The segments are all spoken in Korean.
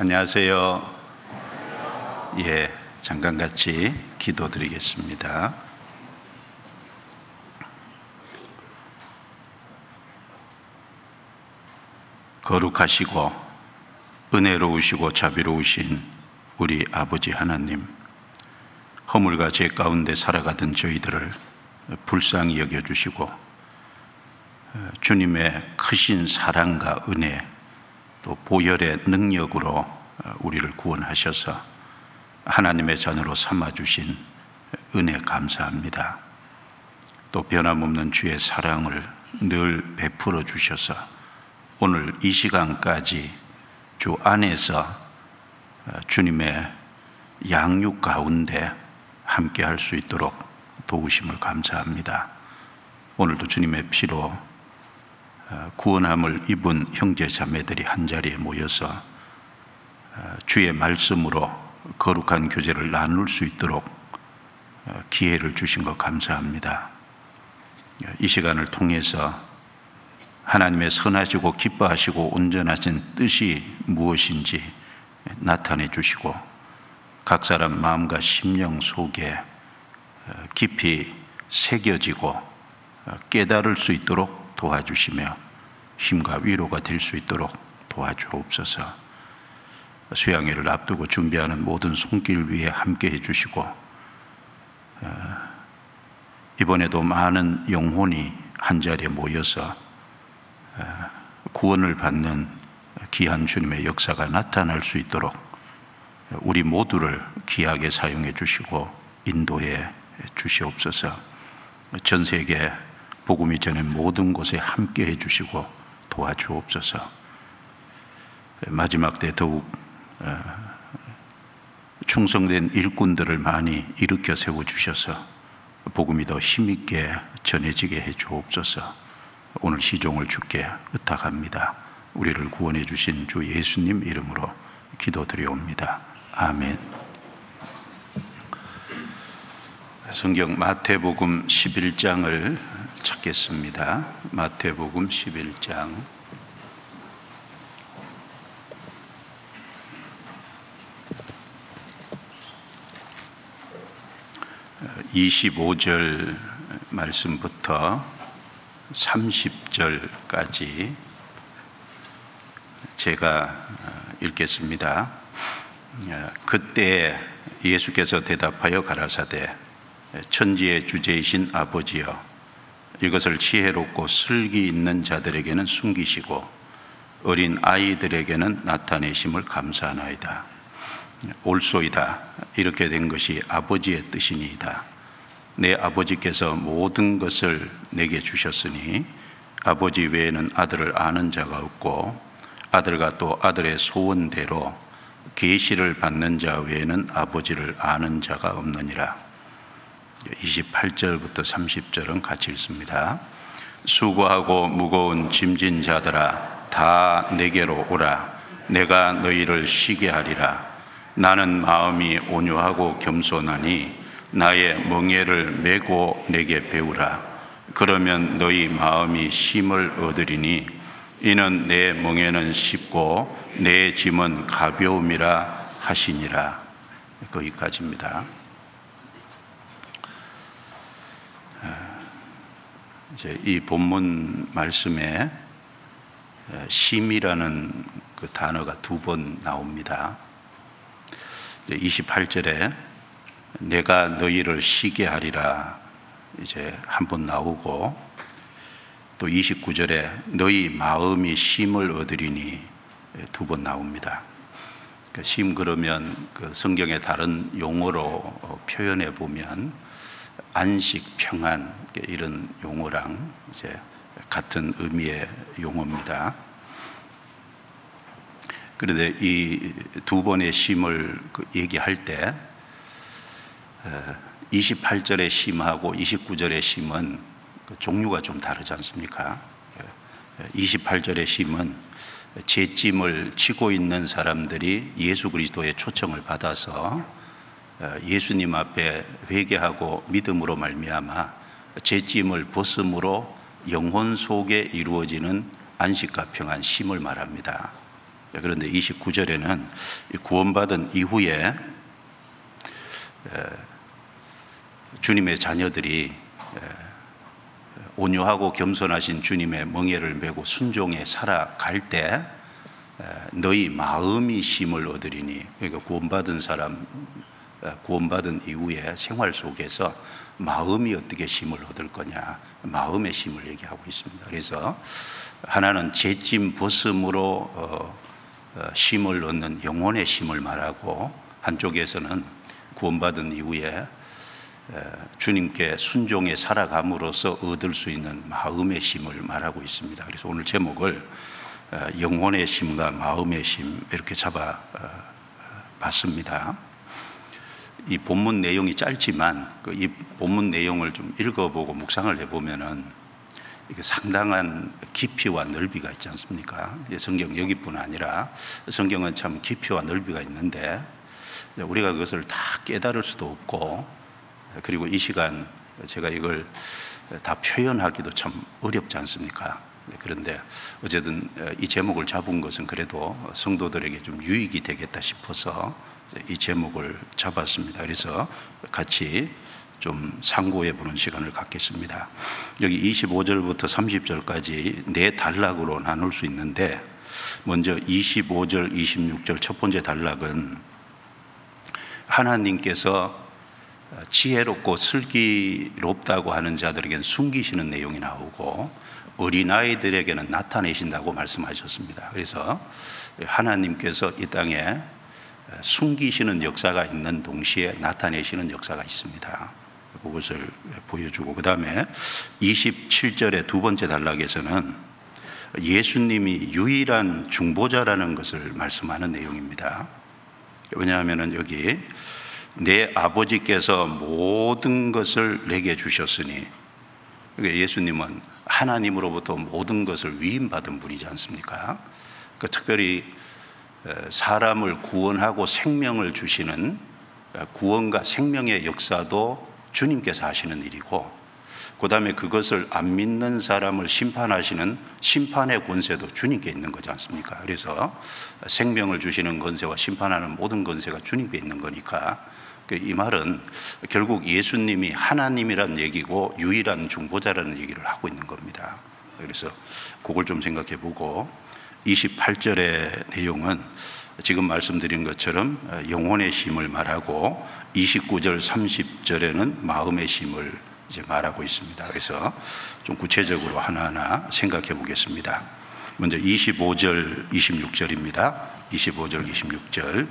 안녕하세요. 예, 잠깐 같이 기도드리겠습니다. 거룩하시고 은혜로우시고 자비로우신 우리 아버지 하나님, 허물과 죄 가운데 살아가던 저희들을 불쌍히 여겨주시고 주님의 크신 사랑과 은혜 또 보혈의 능력으로 우리를 구원하셔서 하나님의 자녀로 삼아주신 은혜 감사합니다. 또 변함없는 주의 사랑을 늘 베풀어 주셔서 오늘 이 시간까지 주 안에서 주님의 양육 가운데 함께 할 수 있도록 도우심을 감사합니다. 오늘도 주님의 피로 구원함을 입은 형제 자매들이 한자리에 모여서 주의 말씀으로 거룩한 교제를 나눌 수 있도록 기회를 주신 것 감사합니다. 이 시간을 통해서 하나님의 선하시고 기뻐하시고 온전하신 뜻이 무엇인지 나타내 주시고 각 사람 마음과 심령 속에 깊이 새겨지고 깨달을 수 있도록 도와주시며 힘과 위로가 될 수 있도록 도와주옵소서. 수양회를 앞두고 준비하는 모든 손길 위에 함께 해주시고 이번에도 많은 영혼이 한자리에 모여서 구원을 받는 귀한 주님의 역사가 나타날 수 있도록 우리 모두를 귀하게 사용해 주시고 인도해 주시옵소서. 전 세계 복음이 전한 모든 곳에 함께 해주시고 도와주옵소서. 마지막 때 더욱 충성된 일꾼들을 많이 일으켜 세워주셔서 복음이 더 힘있게 전해지게 해주옵소서. 오늘 시종을 주께 의탁합니다. 우리를 구원해 주신 주 예수님 이름으로 기도드리옵니다. 아멘. 성경 마태복음 11장을 찾겠습니다. 마태복음 11장 25절 말씀부터 30절까지 제가 읽겠습니다. 그때 예수께서 대답하여 가라사대 천지의 주제이신 아버지여, 이것을 지혜롭고 슬기 있는 자들에게는 숨기시고 어린 아이들에게는 나타내심을 감사하나이다. 옳소이다. 이렇게 된 것이 아버지의 뜻이니이다. 내 아버지께서 모든 것을 내게 주셨으니 아버지 외에는 아들을 아는 자가 없고 아들과 또 아들의 소원대로 계시를 받는 자 외에는 아버지를 아는 자가 없느니라. 28절부터 30절은 같이 읽습니다. 수고하고 무거운 짐진 자들아, 다 내게로 오라. 내가 너희를 쉬게 하리라. 나는 마음이 온유하고 겸손하니 나의 멍에를 메고 내게 배우라. 그러면 너희 마음이 쉼을 얻으리니 이는 내 멍에는 쉽고 내 짐은 가벼움이라 하시니라. 거기까지입니다. 이제 이 본문 말씀에 쉼이라는 그 단어가 두 번 나옵니다. 28절에 내가 너희를 쉬게 하리라 이제 한 번 나오고, 또 29절에 너희 마음이 쉼을 얻으리니 두 번 나옵니다. 쉼 그러면 그 성경의 다른 용어로 표현해 보면 안식, 평안 이런 용어랑 이제 같은 의미의 용어입니다. 그런데 이 두 번의 쉼을 얘기할 때 28절의 쉼하고 29절의 쉼은 종류가 좀 다르지 않습니까? 28절의 쉼은 죄짐을 지고 있는 사람들이 예수 그리스도의 초청을 받아서 예수님 앞에 회개하고 믿음으로 말미암아 죄짐을 벗음으로 영혼 속에 이루어지는 안식과 평안, 쉼을 말합니다. 그런데 29절에는 구원받은 이후에 주님의 자녀들이 온유하고 겸손하신 주님의 멍에를 메고 순종에 살아갈 때 너희 마음이 쉼을 얻으리니, 그러니까 구원받은 사람, 구원받은 이후에 생활 속에서 마음이 어떻게 쉼을 얻을 거냐, 마음의 쉼을 얘기하고 있습니다. 그래서 하나는 재짐 벗음으로 쉼을 얻는 영혼의 쉼을 말하고, 한쪽에서는 구원받은 이후에 주님께 순종에 살아감으로써 얻을 수 있는 마음의 쉼을 말하고 있습니다. 그래서 오늘 제목을 영혼의 쉼과 마음의 쉼 이렇게 잡아 봤습니다. 이 본문 내용이 짧지만 이 본문 내용을 좀 읽어보고 묵상을 해보면은 이게 상당한 깊이와 넓이가 있지 않습니까? 성경 여기뿐 아니라 성경은 참 깊이와 넓이가 있는데 우리가 그것을 다 깨달을 수도 없고, 그리고 이 시간 제가 이걸 다 표현하기도 참 어렵지 않습니까? 그런데 어쨌든 이 제목을 잡은 것은 그래도 성도들에게 좀 유익이 되겠다 싶어서 이 제목을 잡았습니다. 그래서 같이 좀 상고해 보는 시간을 갖겠습니다. 여기 25절부터 30절까지 네 단락으로 나눌 수 있는데, 먼저 25절, 26절 첫 번째 단락은 하나님께서 지혜롭고 슬기롭다고 하는 자들에게는 숨기시는 내용이 나오고 어린아이들에게는 나타내신다고 말씀하셨습니다. 그래서 하나님께서 이 땅에 숨기시는 역사가 있는 동시에 나타내시는 역사가 있습니다. 그것을 보여주고, 그 다음에 27절의 두 번째 단락에서는 예수님이 유일한 중보자라는 것을 말씀하는 내용입니다. 왜냐하면 여기 내 아버지께서 모든 것을 내게 주셨으니, 예수님은 하나님으로부터 모든 것을 위임받은 분이지 않습니까? 특별히 사람을 구원하고 생명을 주시는 구원과 생명의 역사도 주님께서 하시는 일이고, 그 다음에 그것을 안 믿는 사람을 심판하시는 심판의 권세도 주님께 있는 거지 않습니까? 그래서 생명을 주시는 권세와 심판하는 모든 권세가 주님께 있는 거니까 이 말은 결국 예수님이 하나님이라는 얘기고 유일한 중보자라는 얘기를 하고 있는 겁니다. 그래서 그걸 좀 생각해 보고, 28절의 내용은 지금 말씀드린 것처럼 영혼의 쉼을 말하고 29절, 30절에는 마음의 쉼을 이제 말하고 있습니다. 그래서 좀 구체적으로 하나하나 생각해 보겠습니다. 먼저 25절, 26절입니다. 25절, 26절.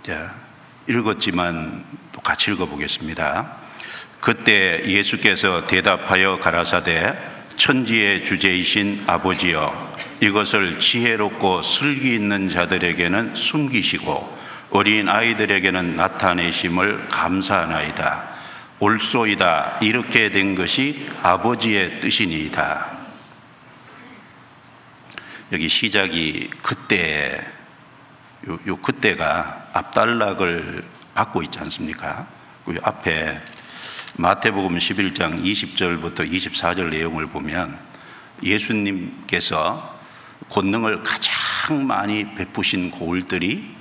자, 읽었지만 또 같이 읽어보겠습니다. 그때 예수께서 대답하여 가라사대, 천지의 주제이신 아버지여, 이것을 지혜롭고 슬기 있는 자들에게는 숨기시고 어린 아이들에게는 나타내심을 감사하나이다. 옳소이다. 이렇게 된 것이 아버지의 뜻이니이다. 여기 시작이 그때, 요 그때가 앞단락을 받고 있지 않습니까? 그 앞에 마태복음 11장 20절부터 24절 내용을 보면 예수님께서 권능을 가장 많이 베푸신 고을들이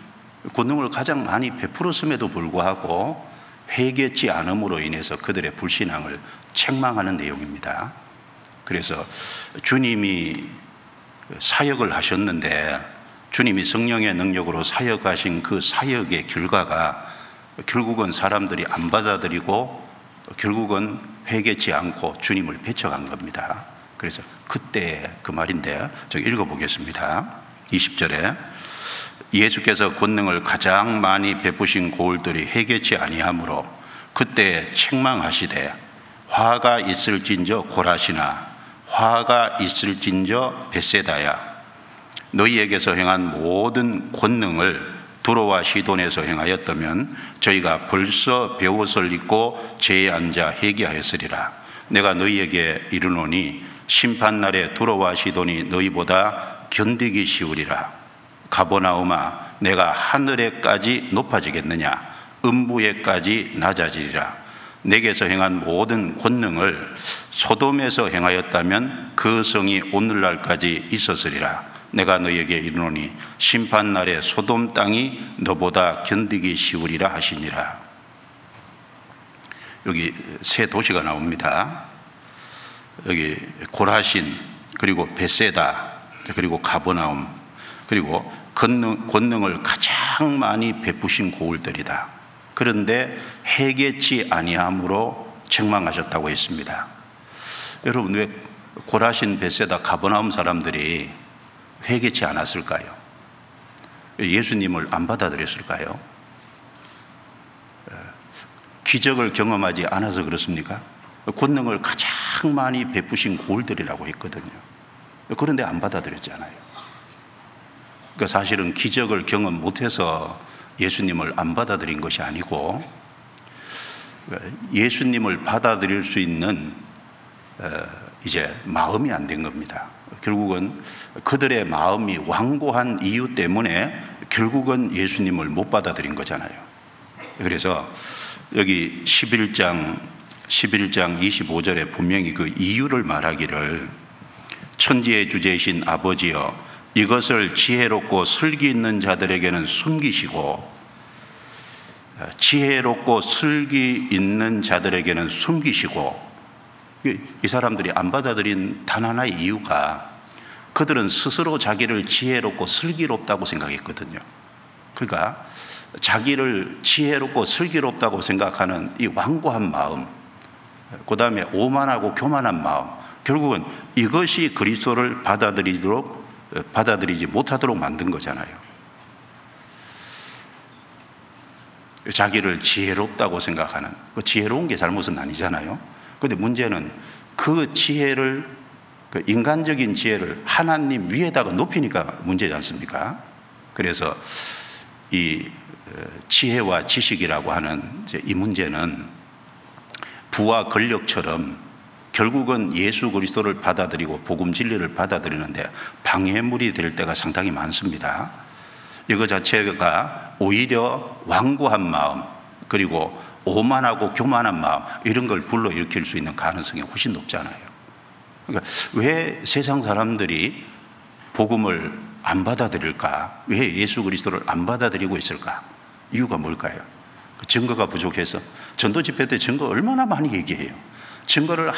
권능을 가장 많이 베풀었음에도 불구하고 회개치 않음으로 인해서 그들의 불신앙을 책망하는 내용입니다. 그래서 주님이 사역을 하셨는데, 주님이 성령의 능력으로 사역하신 그 사역의 결과가 결국은 사람들이 안 받아들이고 결국은 회개치 않고 주님을 배척한 겁니다. 그래서 그때 그 말인데 저기 읽어보겠습니다. 20절에 예수께서 권능을 가장 많이 베푸신 고을들이 회개치 아니하므로 그때 책망하시되, 화가 있을진저 고라시나 화가 있을진저 벳세다야, 너희에게서 행한 모든 권능을 두로와 시돈에서 행하였다면 저희가 벌써 배옷을 입고 제에 앉아 회개하였으리라. 내가 너희에게 이르노니 심판날에 두로와 시돈이 너희보다 견디기 쉬우리라. 가버나움아, 내가 하늘에까지 높아지겠느냐? 음부에까지 낮아지리라. 내게서 행한 모든 권능을 소돔에서 행하였다면 그 성이 오늘날까지 있었으리라. 내가 너에게 이르노니 심판날에 소돔 땅이 너보다 견디기 쉬우리라 하시니라. 여기 세 도시가 나옵니다. 여기 고라신, 그리고 베세다, 그리고 가버나움, 그리고 권능을 가장 많이 베푸신 고을들이다. 그런데 회개치 아니함으로 책망하셨다고 했습니다. 여러분, 왜 고라신, 베세다, 가버나움 사람들이 회개치 않았을까요? 예수님을 안 받아들였을까요? 기적을 경험하지 않아서 그렇습니까? 권능을 가장 많이 베푸신 고을들이라고 했거든요. 그런데 안 받아들였잖아요. 그러니까 사실은 기적을 경험 못해서 예수님을 안 받아들인 것이 아니고, 예수님을 받아들일 수 있는 이제 마음이 안 된 겁니다. 결국은 그들의 마음이 완고한 이유 때문에 결국은 예수님을 못 받아들인 거잖아요. 그래서 여기 11장 25절에 분명히 그 이유를 말하기를, 천지의 주제이신 아버지여, 이것을 지혜롭고 슬기 있는 자들에게는 숨기시고, 지혜롭고 슬기 있는 자들에게는 숨기시고. 이 사람들이 안 받아들인 단 하나의 이유가, 그들은 스스로 자기를 지혜롭고 슬기롭다고 생각했거든요. 그러니까 자기를 지혜롭고 슬기롭다고 생각하는 이 완고한 마음, 그 다음에 오만하고 교만한 마음, 결국은 이것이 그리스도를 받아들이지 못하도록 만든 거잖아요. 자기를 지혜롭다고 생각하는, 그 지혜로운 게 잘못은 아니잖아요. 그런데 문제는 그 지혜를, 그 인간적인 지혜를 하나님 위에다가 높이니까 문제지 않습니까? 그래서 이 지혜와 지식이라고 하는 이 문제는 부와 권력처럼 결국은 예수 그리스도를 받아들이고 복음 진리를 받아들이는데 방해물이 될 때가 상당히 많습니다. 이거 자체가 오히려 완고한 마음, 그리고 오만하고 교만한 마음, 이런 걸 불러일으킬 수 있는 가능성이 훨씬 높잖아요. 그러니까 왜 세상 사람들이 복음을 안 받아들일까? 왜 예수 그리스도를 안 받아들이고 있을까? 이유가 뭘까요? 증거가 부족해서. 전도 집회 때 증거 얼마나 많이 얘기해요. 증거를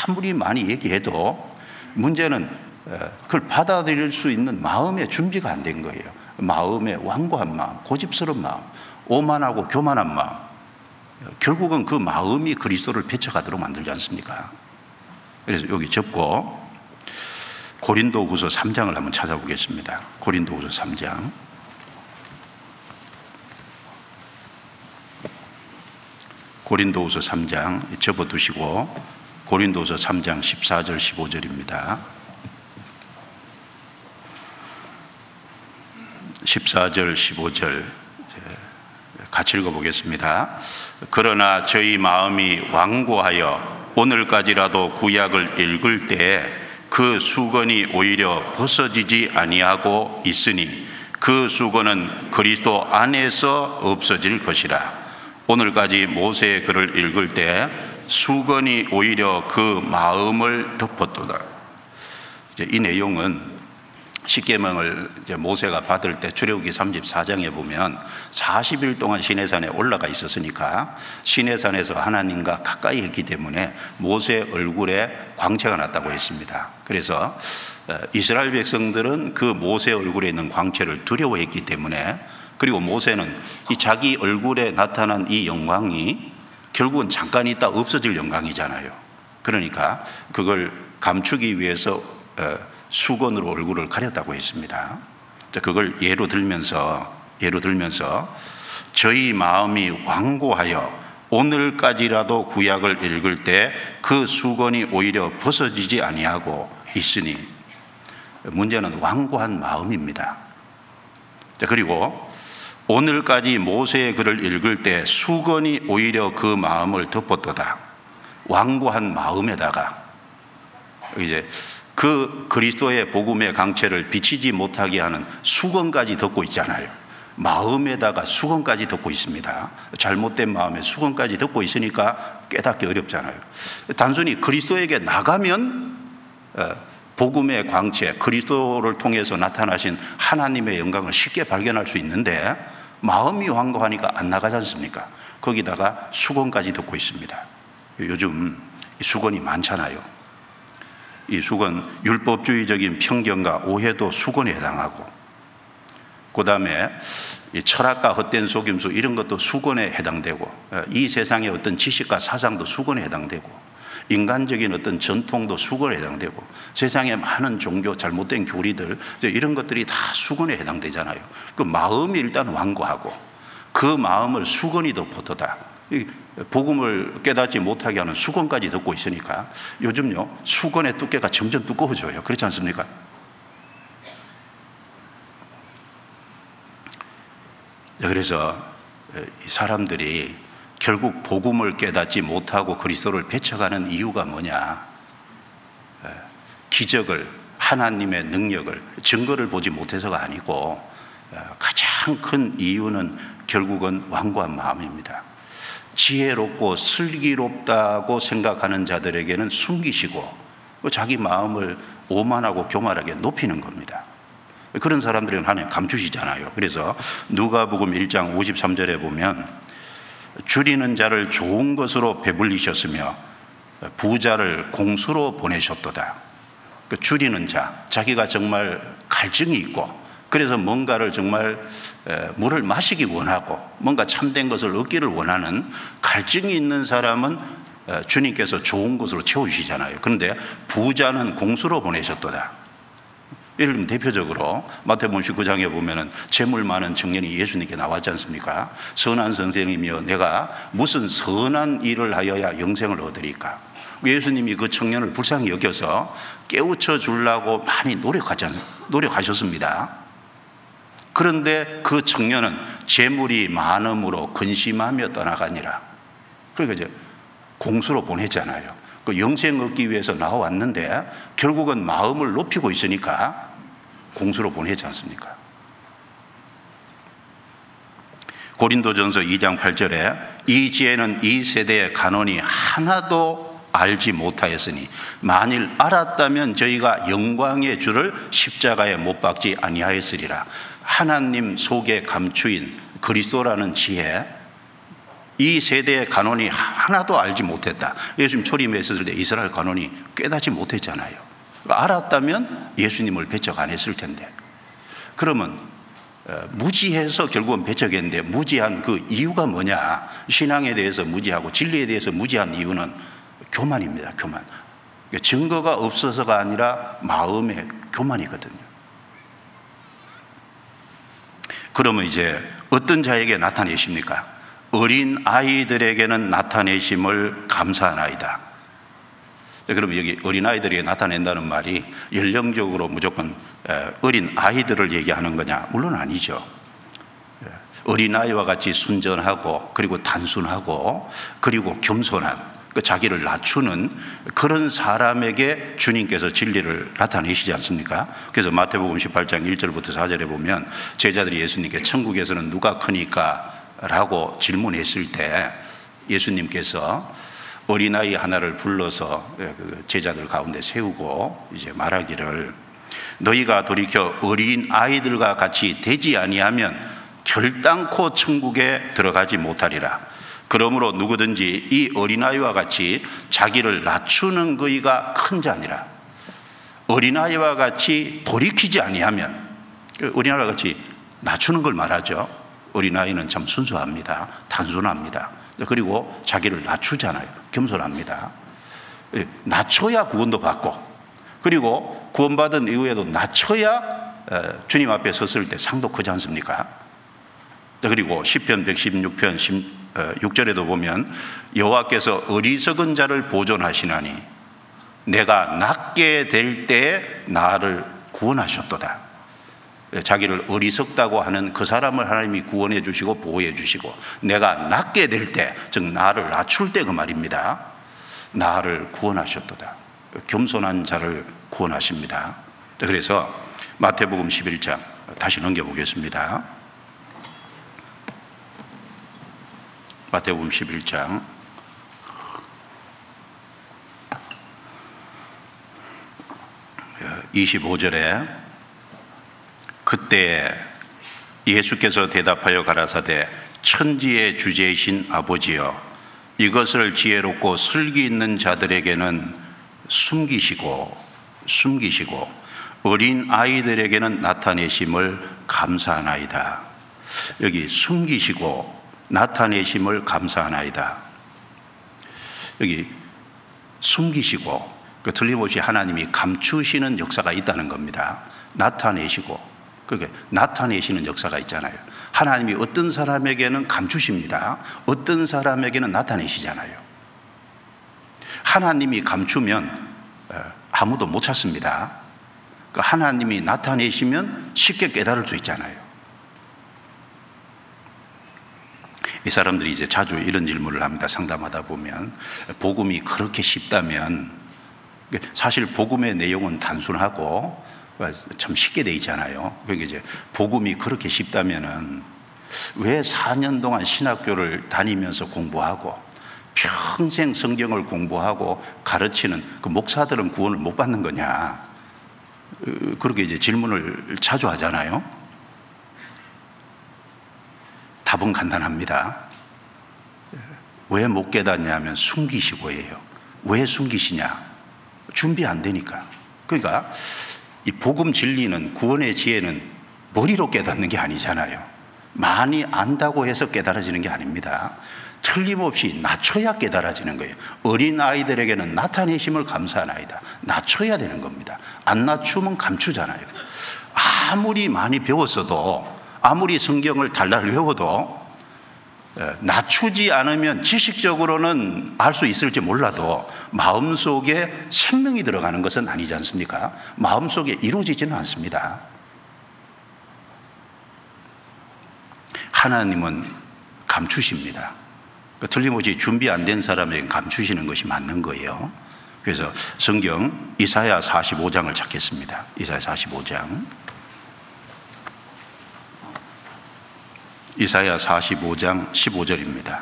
아무리 많이 얘기해도 문제는 그걸 받아들일 수 있는 마음의 준비가 안 된 거예요. 마음의 완고한 마음, 고집스러운 마음, 오만하고 교만한 마음, 결국은 그 마음이 그리스도를 배척하도록 만들지 않습니까? 그래서 여기 접고 고린도후서 3장을 한번 찾아보겠습니다. 고린도후서 3장. 고린도후서 3장 접어두시고 고린도후서 3장 14절 15절입니다. 14절 15절 같이 읽어보겠습니다. 그러나 저희 마음이 완고하여 오늘까지라도 구약을 읽을 때에 그 수건이 오히려 벗어지지 아니하고 있으니 그 수건은 그리스도 안에서 없어질 것이라. 오늘까지 모세의 글을 읽을 때 수건이 오히려 그 마음을 덮었도다. 이 내용은 십계명을 모세가 받을 때 출애굽기 34장에 보면 40일 동안 시내산에 올라가 있었으니까 시내산에서 하나님과 가까이 했기 때문에 모세 얼굴에 광채가 났다고 했습니다. 그래서 이스라엘 백성들은 그 모세 얼굴에 있는 광채를 두려워했기 때문에, 그리고 모세는 이 자기 얼굴에 나타난 이 영광이 결국은 잠깐 있다 없어질 영광이잖아요. 그러니까 그걸 감추기 위해서 수건으로 얼굴을 가렸다고 했습니다. 그걸 예로 들면서 저희 마음이 완고하여 오늘까지라도 구약을 읽을 때 그 수건이 오히려 벗어지지 아니하고 있으니, 문제는 완고한 마음입니다. 그리고 오늘까지 모세의 글을 읽을 때 수건이 오히려 그 마음을 덮었도다. 완고한 마음에다가 이제 그 그리스도의 복음의 강체를 비치지 못하게 하는 수건까지 덮고 있잖아요. 마음에다가 수건까지 덮고 있습니다. 잘못된 마음에 수건까지 덮고 있으니까 깨닫기 어렵잖아요. 단순히 그리스도에게 나가면 복음의 광채, 그리스도를 통해서 나타나신 하나님의 영광을 쉽게 발견할 수 있는데 마음이 완고하니까 안 나가지 않습니까? 거기다가 수건까지 듣고 있습니다. 요즘 수건이 많잖아요. 이 수건, 율법주의적인 편견과 오해도 수건에 해당하고, 그 다음에 철학과 헛된 속임수 이런 것도 수건에 해당되고, 이 세상의 어떤 지식과 사상도 수건에 해당되고, 인간적인 어떤 전통도 수건에 해당되고, 세상의 많은 종교, 잘못된 교리들 이런 것들이 다 수건에 해당되잖아요. 그 마음이 일단 완고하고 그 마음을 수건이 덮어두다, 복음을 깨닫지 못하게 하는 수건까지 덮고 있으니까 요즘요 수건의 두께가 점점 두꺼워져요. 그렇지 않습니까? 그래서 이 사람들이 결국 복음을 깨닫지 못하고 그리스도를 배척하는 이유가 뭐냐? 기적을, 하나님의 능력을, 증거를 보지 못해서가 아니고 가장 큰 이유는 결국은 완고한 마음입니다. 지혜롭고 슬기롭다고 생각하는 자들에게는 숨기시고 자기 마음을 오만하고 교만하게 높이는 겁니다. 그런 사람들은 하나님 감추시잖아요. 그래서 누가복음 1장 53절에 보면 줄이는 자를 좋은 것으로 배불리셨으며 부자를 공수로 보내셨도다. 그 줄이는 자, 자기가 정말 갈증이 있고 그래서 뭔가를 정말 물을 마시기 원하고 뭔가 참된 것을 얻기를 원하는 갈증이 있는 사람은 주님께서 좋은 것으로 채워주시잖아요. 그런데 부자는 공수로 보내셨도다. 예를 들면 대표적으로 마태복음 19장에 보면은 재물 많은 청년이 예수님께 나왔지 않습니까? 선한 선생이며 내가 무슨 선한 일을 하여야 영생을 얻으리까? 예수님이 그 청년을 불쌍히 여겨서 깨우쳐 주려고 많이 노력하셨습니다. 그런데 그 청년은 재물이 많음으로 근심하며 떠나가니라. 그러니까 이제 공수로 보냈잖아요. 그 영생 얻기 위해서 나왔는데 결국은 마음을 높이고 있으니까 공수로 보내지 않습니까? 고린도전서 2장 8절에 이 지혜는 이 세대의 간언이 하나도 알지 못하였으니 만일 알았다면 저희가 영광의 주를 십자가에 못 박지 아니하였으리라. 하나님 속에 감추인 그리스도라는 지혜, 이 세대의 간언이 하나도 알지 못했다. 예수님 초림했을 때 이스라엘 간언이 깨닫지 못했잖아요. 알았다면 예수님을 배척 안 했을 텐데. 그러면 무지해서 결국은 배척했는데 무지한 그 이유가 뭐냐? 신앙에 대해서 무지하고 진리에 대해서 무지한 이유는 교만입니다. 교만. 증거가 없어서가 아니라 마음의 교만이거든요. 그러면 이제 어떤 자에게 나타내십니까? 어린 아이들에게는 나타내심을 감사하나이다. 그러면 여기 어린 아이들에게 나타낸다는 말이 연령적으로 무조건 어린 아이들을 얘기하는 거냐? 물론 아니죠. 어린 아이와 같이 순전하고 그리고 단순하고 그리고 겸손한 그 자기를 낮추는 그런 사람에게 주님께서 진리를 나타내시지 않습니까? 그래서 마태복음 18장 1절부터 4절에 보면 제자들이 예수님께 천국에서는 누가 크니까? 라고 질문했을 때 예수님께서 어린아이 하나를 불러서 제자들 가운데 세우고 이제 말하기를 너희가 돌이켜 어린 아이들과 같이 되지 아니하면 결단코 천국에 들어가지 못하리라. 그러므로 누구든지 이 어린아이와 같이 자기를 낮추는 그이가 큰 자니라. 어린아이와 같이 돌이키지 아니하면, 어린아이와 같이 낮추는 걸 말하죠. 어린아이는 참 순수합니다. 단순합니다. 그리고 자기를 낮추잖아요. 겸손합니다. 낮춰야 구원도 받고 그리고 구원받은 이후에도 낮춰야 주님 앞에 섰을 때 상도 크지 않습니까? 그리고 시편 116편 6절에도 보면 여호와께서 어리석은 자를 보존하시나니 내가 낮게 될 때에 나를 구원하셨도다. 자기를 어리석다고 하는 그 사람을 하나님이 구원해 주시고 보호해 주시고 내가 낮게 될 때, 즉 나를 낮출 때 그 말입니다. 나를 구원하셨도다. 겸손한 자를 구원하십니다. 그래서 마태복음 11장 다시 넘겨보겠습니다. 마태복음 11장 25절에 그때 예수께서 대답하여 가라사대 천지의 주제이신 아버지여 이것을 지혜롭고 슬기 있는 자들에게는 숨기시고 어린 아이들에게는 나타내심을 감사하나이다. 여기 숨기시고 나타내심을 감사하나이다. 여기 숨기시고 틀림없이 하나님이 감추시는 역사가 있다는 겁니다. 나타내시고, 그러니까 나타내시는 역사가 있잖아요. 하나님이 어떤 사람에게는 감추십니다. 어떤 사람에게는 나타내시잖아요. 하나님이 감추면 아무도 못 찾습니다. 하나님이 나타내시면 쉽게 깨달을 수 있잖아요. 이 사람들이 이제 자주 이런 질문을 합니다. 상담하다 보면 복음이 그렇게 쉽다면, 사실 복음의 내용은 단순하고 참 쉽게 돼 있잖아요. 그러니까 이제 복음이 그렇게 쉽다면은 왜 4년 동안 신학교를 다니면서 공부하고 평생 성경을 공부하고 가르치는 그 목사들은 구원을 못 받는 거냐? 그렇게 이제 질문을 자주 하잖아요. 답은 간단합니다. 왜 못 깨닫냐면 숨기시고예요. 왜 숨기시냐? 준비 안 되니까. 그러니까 이 복음 진리는, 구원의 지혜는 머리로 깨닫는 게 아니잖아요. 많이 안다고 해서 깨달아지는 게 아닙니다. 틀림없이 낮춰야 깨달아지는 거예요. 어린 아이들에게는 나타내심을 감사하나이다. 낮춰야 되는 겁니다. 안 낮추면 감추잖아요. 아무리 많이 배웠어도, 아무리 성경을 달달 외워도 낮추지 않으면 지식적으로는 알 수 있을지 몰라도 마음속에 생명이 들어가는 것은 아니지 않습니까? 마음속에 이루어지지는 않습니다. 하나님은 감추십니다. 틀림없이 준비 안 된 사람에게 감추시는 것이 맞는 거예요. 그래서 성경 이사야 45장을 찾겠습니다. 이사야 45장. 이사야 45장 15절입니다.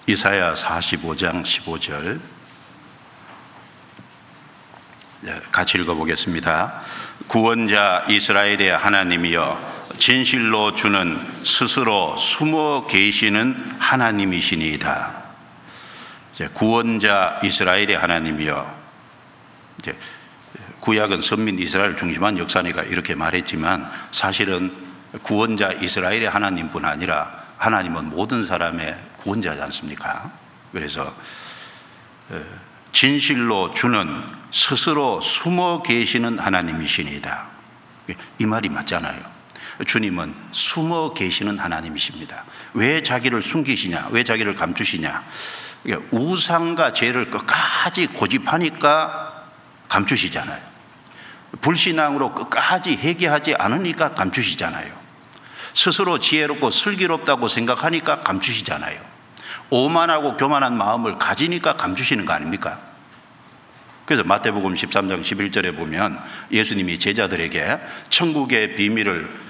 이사야 45장 15절 같이 읽어보겠습니다. 구원자 이스라엘의 하나님이여 진실로 주는 스스로 숨어 계시는 하나님이시니이다. 구원자 이스라엘의 하나님이여, 구약은 선민 이스라엘 중심한 역사니까 이렇게 말했지만 사실은 구원자 이스라엘의 하나님뿐 아니라 하나님은 모든 사람의 구원자지 않습니까? 그래서 진실로 주는 스스로 숨어 계시는 하나님이시니이다. 이 말이 맞잖아요. 주님은 숨어 계시는 하나님이십니다. 왜 자기를 숨기시냐? 왜 자기를 감추시냐? 우상과 죄를 끝까지 고집하니까 감추시잖아요. 불신앙으로 끝까지 회개하지 않으니까 감추시잖아요. 스스로 지혜롭고 슬기롭다고 생각하니까 감추시잖아요. 오만하고 교만한 마음을 가지니까 감추시는 거 아닙니까? 그래서 마태복음 13장 11절에 보면 예수님이 제자들에게 천국의 비밀을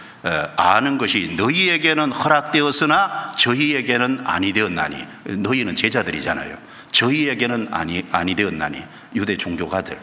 아는 것이 너희에게는 허락되었으나 저희에게는 아니 되었나니, 너희는 제자들이잖아요. 저희에게는 아니 되었나니, 유대 종교가들,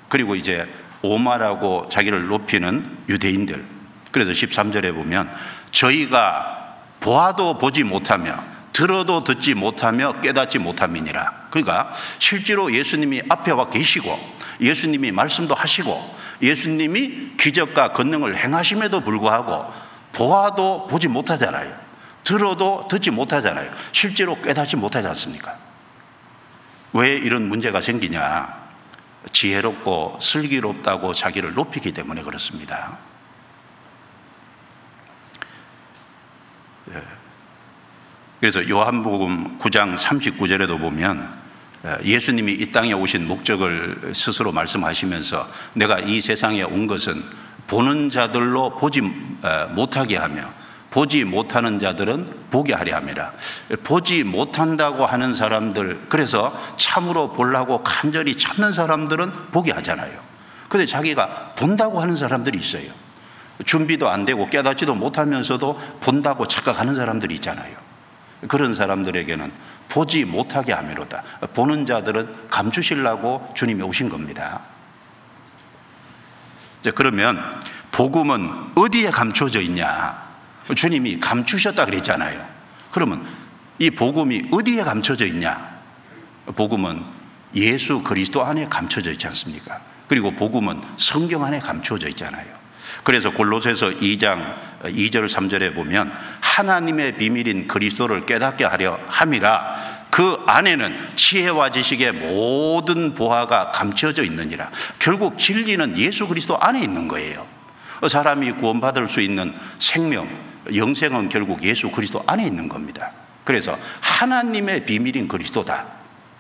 그리고 이제 오만하고 자기를 높이는 유대인들. 그래서 13절에 보면 저희가 보아도 보지 못하며 들어도 듣지 못하며 깨닫지 못함이니라. 그러니까 실제로 예수님이 앞에 와 계시고 예수님이 말씀도 하시고 예수님이 기적과 권능을 행하심에도 불구하고 보아도 보지 못하잖아요. 들어도 듣지 못하잖아요. 실제로 깨닫지 못하지 않습니까? 왜 이런 문제가 생기냐? 지혜롭고 슬기롭다고 자기를 높이기 때문에 그렇습니다. 그래서 요한복음 9장 39절에도 보면 예수님이 이 땅에 오신 목적을 스스로 말씀하시면서 내가 이 세상에 온 것은 보는 자들로 보지 못하게 하며 보지 못하는 자들은 보게 하려 함이라. 보지 못한다고 하는 사람들, 그래서 참으로 보려고 간절히 찾는 사람들은 보게 하잖아요. 그런데 자기가 본다고 하는 사람들이 있어요. 준비도 안 되고 깨닫지도 못하면서도 본다고 착각하는 사람들이 있잖아요. 그런 사람들에게는 보지 못하게 하미로다. 보는 자들은 감추시려고 주님이 오신 겁니다. 그러면 복음은 어디에 감춰져 있냐? 주님이 감추셨다 그랬잖아요. 그러면 이 복음이 어디에 감춰져 있냐? 복음은 예수 그리스도 안에 감춰져 있지 않습니까? 그리고 복음은 성경 안에 감춰져 있잖아요. 그래서 골로새서 2장 2절 3절에 보면 하나님의 비밀인 그리스도를 깨닫게 하려 함이라 그 안에는 지혜와 지식의 모든 보화가 감춰져 있느니라. 결국 진리는 예수 그리스도 안에 있는 거예요. 사람이 구원받을 수 있는 생명, 영생은 결국 예수 그리스도 안에 있는 겁니다. 그래서 하나님의 비밀인 그리스도다.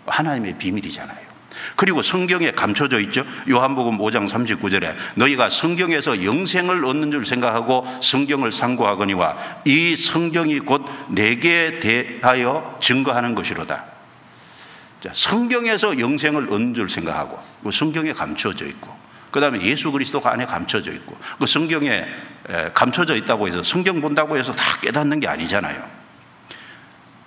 하나님의 비밀이잖아요. 그리고 성경에 감춰져 있죠. 요한복음 5장 39절에 너희가 성경에서 영생을 얻는 줄 생각하고 성경을 상고하거니와 이 성경이 곧 내게 대하여 증거하는 것이로다. 성경에서 영생을 얻는 줄 생각하고 성경에 감춰져 있고 그 다음에 예수 그리스도가 안에 감춰져 있고 그 성경에 감춰져 있다고 해서 성경 본다고 해서 다 깨닫는 게 아니잖아요.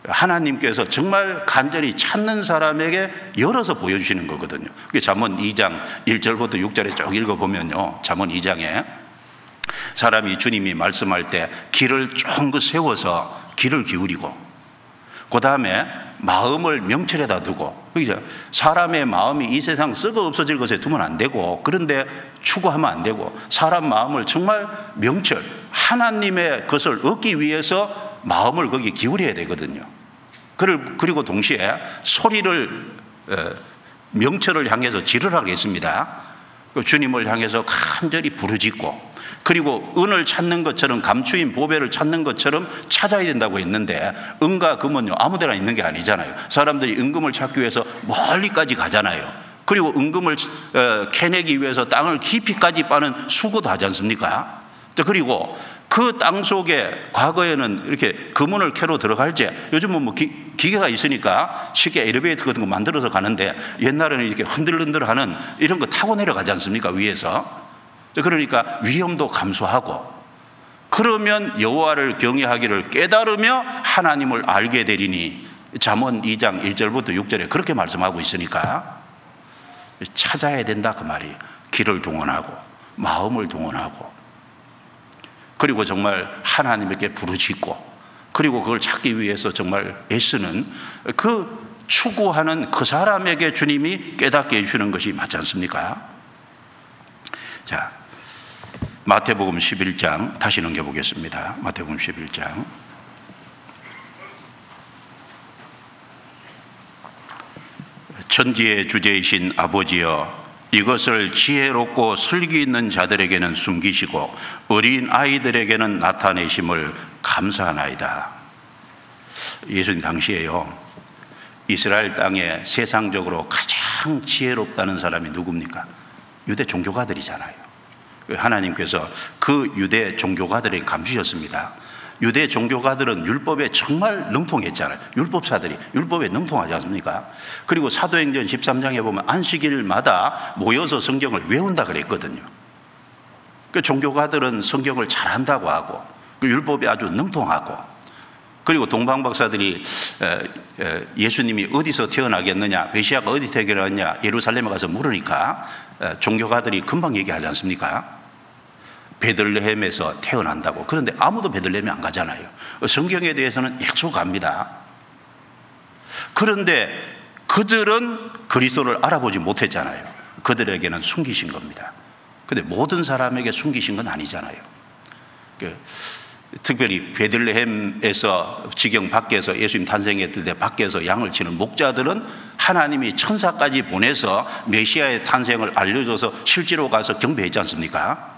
하나님께서 정말 간절히 찾는 사람에게 열어서 보여주시는 거거든요. 그게 잠언 2장 1절부터 6절에 쭉 읽어보면요, 잠언 2장에 사람이 주님이 말씀할 때 귀를 쫑긋 세워서 귀를 기울이고 그 다음에 마음을 명철에다 두고, 사람의 마음이 이 세상 썩어 없어질 것에 두면 안 되고 그런데 추구하면 안 되고 사람 마음을 정말 명철, 하나님의 것을 얻기 위해서 마음을 거기 기울여야 되거든요. 그리고 동시에 소리를 명철을 향해서 지르라고 했습니다. 주님을 향해서 간절히 부르짖고 그리고 은을 찾는 것처럼 감추인 보배를 찾는 것처럼 찾아야 된다고 했는데 은과 금은요 아무데나 있는 게 아니잖아요. 사람들이 은금을 찾기 위해서 멀리까지 가잖아요. 그리고 은금을 캐내기 위해서 땅을 깊이까지 빠는 수고도 하지 않습니까? 그리고 그 땅 속에 과거에는 이렇게 금은을 캐러 들어갈 때 요즘은 뭐 기계가 있으니까 쉽게 엘리베이터 같은 거 만들어서 가는데 옛날에는 이렇게 흔들흔들하는 이런 거 타고 내려가지 않습니까? 위에서. 그러니까 위험도 감수하고 그러면 여호와를 경외하기를 깨달으며 하나님을 알게 되리니 잠언 2장 1절부터 6절에 그렇게 말씀하고 있으니까 찾아야 된다 그 말이에요. 귀를 동원하고 마음을 동원하고 그리고 정말 하나님에게 부르짖고 그리고 그걸 찾기 위해서 정말 애쓰는 그 추구하는 그 사람에게 주님이 깨닫게 해주시는 것이 맞지 않습니까? 자, 마태복음 11장 다시 넘겨보겠습니다. 마태복음 11장 천지의 주제이신 아버지여 이것을 지혜롭고 슬기 있는 자들에게는 숨기시고 어린 아이들에게는 나타내심을 감사하나이다. 예수님 당시에요 이스라엘 땅에 세상적으로 가장 지혜롭다는 사람이 누굽니까? 유대 종교가들이잖아요. 하나님께서 그 유대 종교가들에게 감주셨습니다. 유대 종교가들은 율법에 정말 능통했잖아요. 율법사들이 율법에 능통하지 않습니까? 그리고 사도행전 13장에 보면 안식일마다 모여서 성경을 외운다 그랬거든요. 그 종교가들은 성경을 잘한다고 하고 그 율법에 아주 능통하고 그리고 동방박사들이 예수님이 어디서 태어나겠느냐, 메시아가 어디 태어났냐 예루살렘에 가서 물으니까 종교가들이 금방 얘기하지 않습니까? 베들레헴에서 태어난다고. 그런데 아무도 베들레헴에 안 가잖아요. 성경에 대해서는 약속합니다. 그런데 그들은 그리스도를 알아보지 못했잖아요. 그들에게는 숨기신 겁니다. 그런데 모든 사람에게 숨기신 건 아니잖아요. 특별히 베들레헴에서 지경 밖에서 예수님 탄생했을 때 밖에서 양을 치는 목자들은 하나님이 천사까지 보내서 메시아의 탄생을 알려줘서 실제로 가서 경배했지 않습니까?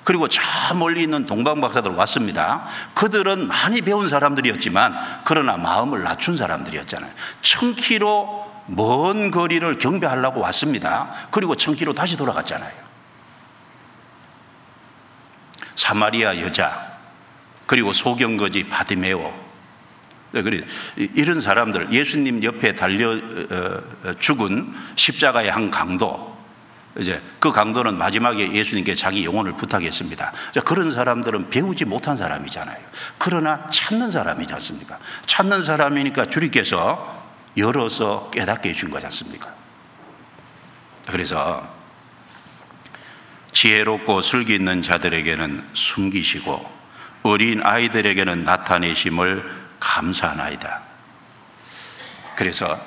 그리고 저 멀리 있는 동방박사들 왔습니다. 그들은 많이 배운 사람들이었지만 그러나 마음을 낮춘 사람들이었잖아요. 1000km 먼 거리를 경배하려고 왔습니다. 그리고 1000km 다시 돌아갔잖아요. 사마리아 여자 그리고 소경거지 바디메오 이런 사람들 예수님 옆에 달려 죽은 십자가의 한 강도 이제 그 강도는 마지막에 예수님께 자기 영혼을 부탁했습니다. 그런 사람들은 배우지 못한 사람이잖아요. 그러나 찾는 사람이지 않습니까? 찾는 사람이니까 주님께서 열어서 깨닫게 해준 거지 않습니까? 그래서 지혜롭고 슬기 있는 자들에게는 숨기시고 어린 아이들에게는 나타내심을 감사하나이다. 그래서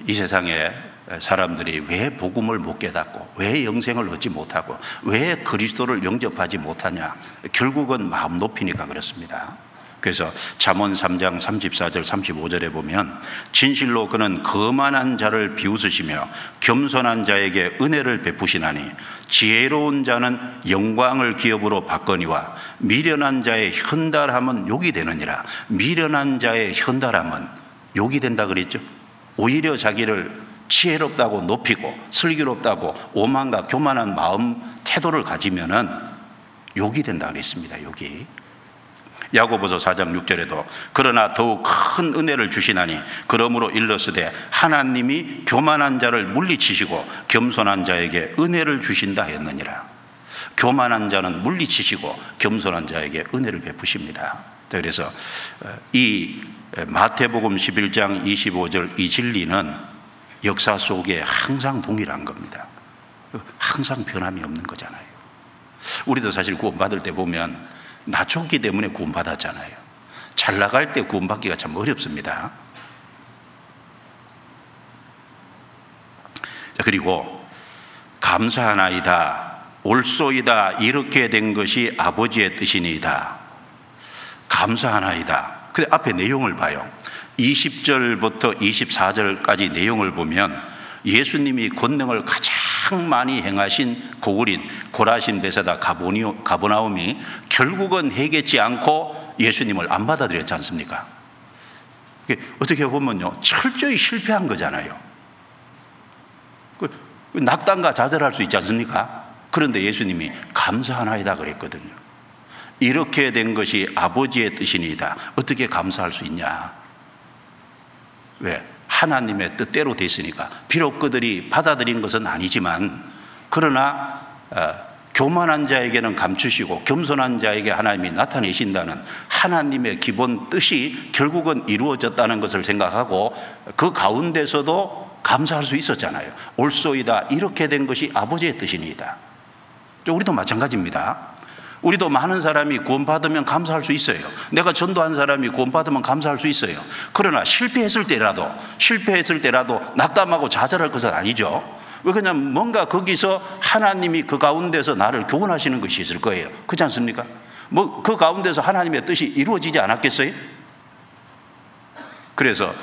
이 세상에 사람들이 왜 복음을 못 깨닫고 왜 영생을 얻지 못하고 왜 그리스도를 영접하지 못하냐, 결국은 마음 높이니까 그렇습니다. 그래서 잠언 3장 34절 35절에 보면 진실로 그는 거만한 자를 비웃으시며 겸손한 자에게 은혜를 베푸시나니 지혜로운 자는 영광을 기업으로 받거니와 미련한 자의 현달함은 욕이 되느니라. 미련한 자의 현달함은 욕이 된다 그랬죠. 오히려 자기를 지혜롭다고 높이고 슬기롭다고 오만과 교만한 마음 태도를 가지면은 욕이 된다 그랬습니다. 욕이. 야고보서 4장 6절에도 그러나 더욱 큰 은혜를 주시나니 그러므로 일러스되 하나님이 교만한 자를 물리치시고 겸손한 자에게 은혜를 주신다 했느니라. 교만한 자는 물리치시고 겸손한 자에게 은혜를 베푸십니다. 그래서 이 마태복음 11장 25절 이 진리는 역사 속에 항상 동일한 겁니다. 항상 변함이 없는 거잖아요. 우리도 사실 구원받을 때 보면 낮췄기 때문에 구원받았잖아요. 잘 나갈 때 구원받기가 참 어렵습니다. 자, 그리고 감사하나이다, 옳소이다, 이렇게 된 것이 아버지의 뜻이니이다. 감사하나이다. 근데 앞에 내용을 봐요. 20절부터 24절까지 내용을 보면 예수님이 권능을 가장 많이 행하신 고을인 고라신 베세다 가버나움이 결국은 해겠지 않고 예수님을 안 받아들였지 않습니까? 어떻게 보면요, 철저히 실패한 거잖아요. 낙담과 좌절할 수 있지 않습니까? 그런데 예수님이 감사하나이다 그랬거든요. 이렇게 된 것이 아버지의 뜻이니이다. 어떻게 감사할 수 있냐? 왜? 하나님의 뜻대로 됐으니까. 비록 그들이 받아들인 것은 아니지만, 그러나 교만한 자에게는 감추시고 겸손한 자에게 하나님이 나타내신다는 하나님의 기본 뜻이 결국은 이루어졌다는 것을 생각하고 그 가운데서도 감사할 수 있었잖아요. 옳소이다, 이렇게 된 것이 아버지의 뜻이니이다. 우리도 마찬가지입니다. 우리도 많은 사람이 구원받으면 감사할 수 있어요. 내가 전도한 사람이 구원받으면 감사할 수 있어요. 그러나 실패했을 때라도 낙담하고 좌절할 것은 아니죠. 왜 그냥 뭔가 거기서 하나님이 그 가운데서 나를 교훈하시는 것이 있을 거예요. 그렇지 않습니까? 뭐 그 가운데서 하나님의 뜻이 이루어지지 않았겠어요? 그래서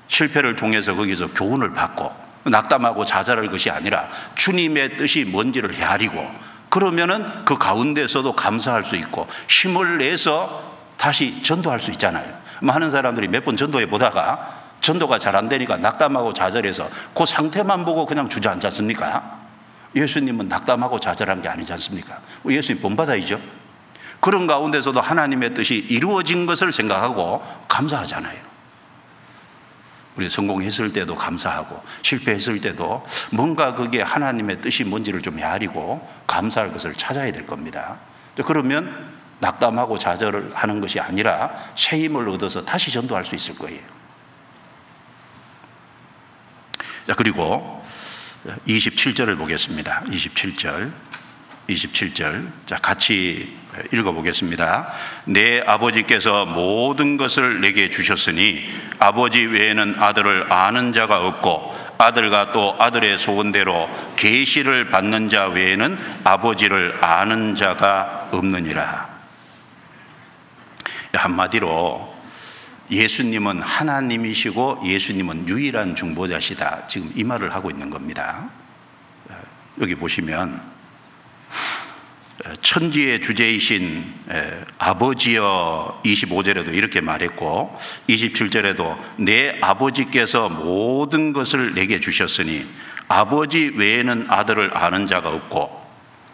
실패를 통해서 거기서 교훈을 받고 낙담하고 좌절할 것이 아니라 주님의 뜻이 뭔지를 헤아리고, 그러면은 그 가운데서도 감사할 수 있고 힘을 내서 다시 전도할 수 있잖아요. 많은 사람들이 몇 번 전도해 보다가 전도가 잘 안 되니까 낙담하고 좌절해서 그 상태만 보고 그냥 주저앉지 않습니까? 예수님은 낙담하고 좌절한 게 아니지 않습니까? 예수님 본받아야죠. 그런 가운데서도 하나님의 뜻이 이루어진 것을 생각하고 감사하잖아요. 우리 성공했을 때도 감사하고 실패했을 때도 뭔가 그게 하나님의 뜻이 뭔지를 좀 헤아리고 감사할 것을 찾아야 될 겁니다. 그러면 낙담하고 좌절을 하는 것이 아니라 새 힘을 얻어서 다시 전도할 수 있을 거예요. 자, 그리고 27절을 보겠습니다. 27절. 자, 같이 읽어보겠습니다. 내 아버지께서 모든 것을 내게 주셨으니 아버지 외에는 아들을 아는 자가 없고 아들과 또 아들의 소원대로 계시를 받는 자 외에는 아버지를 아는 자가 없느니라. 한마디로 예수님은 하나님이시고 예수님은 유일한 중보자시다. 지금 이 말을 하고 있는 겁니다. 여기 보시면 천지의 주제이신 아버지여 25절에도 이렇게 말했고 27절에도 내 아버지께서 모든 것을 내게 주셨으니 아버지 외에는 아들을 아는 자가 없고,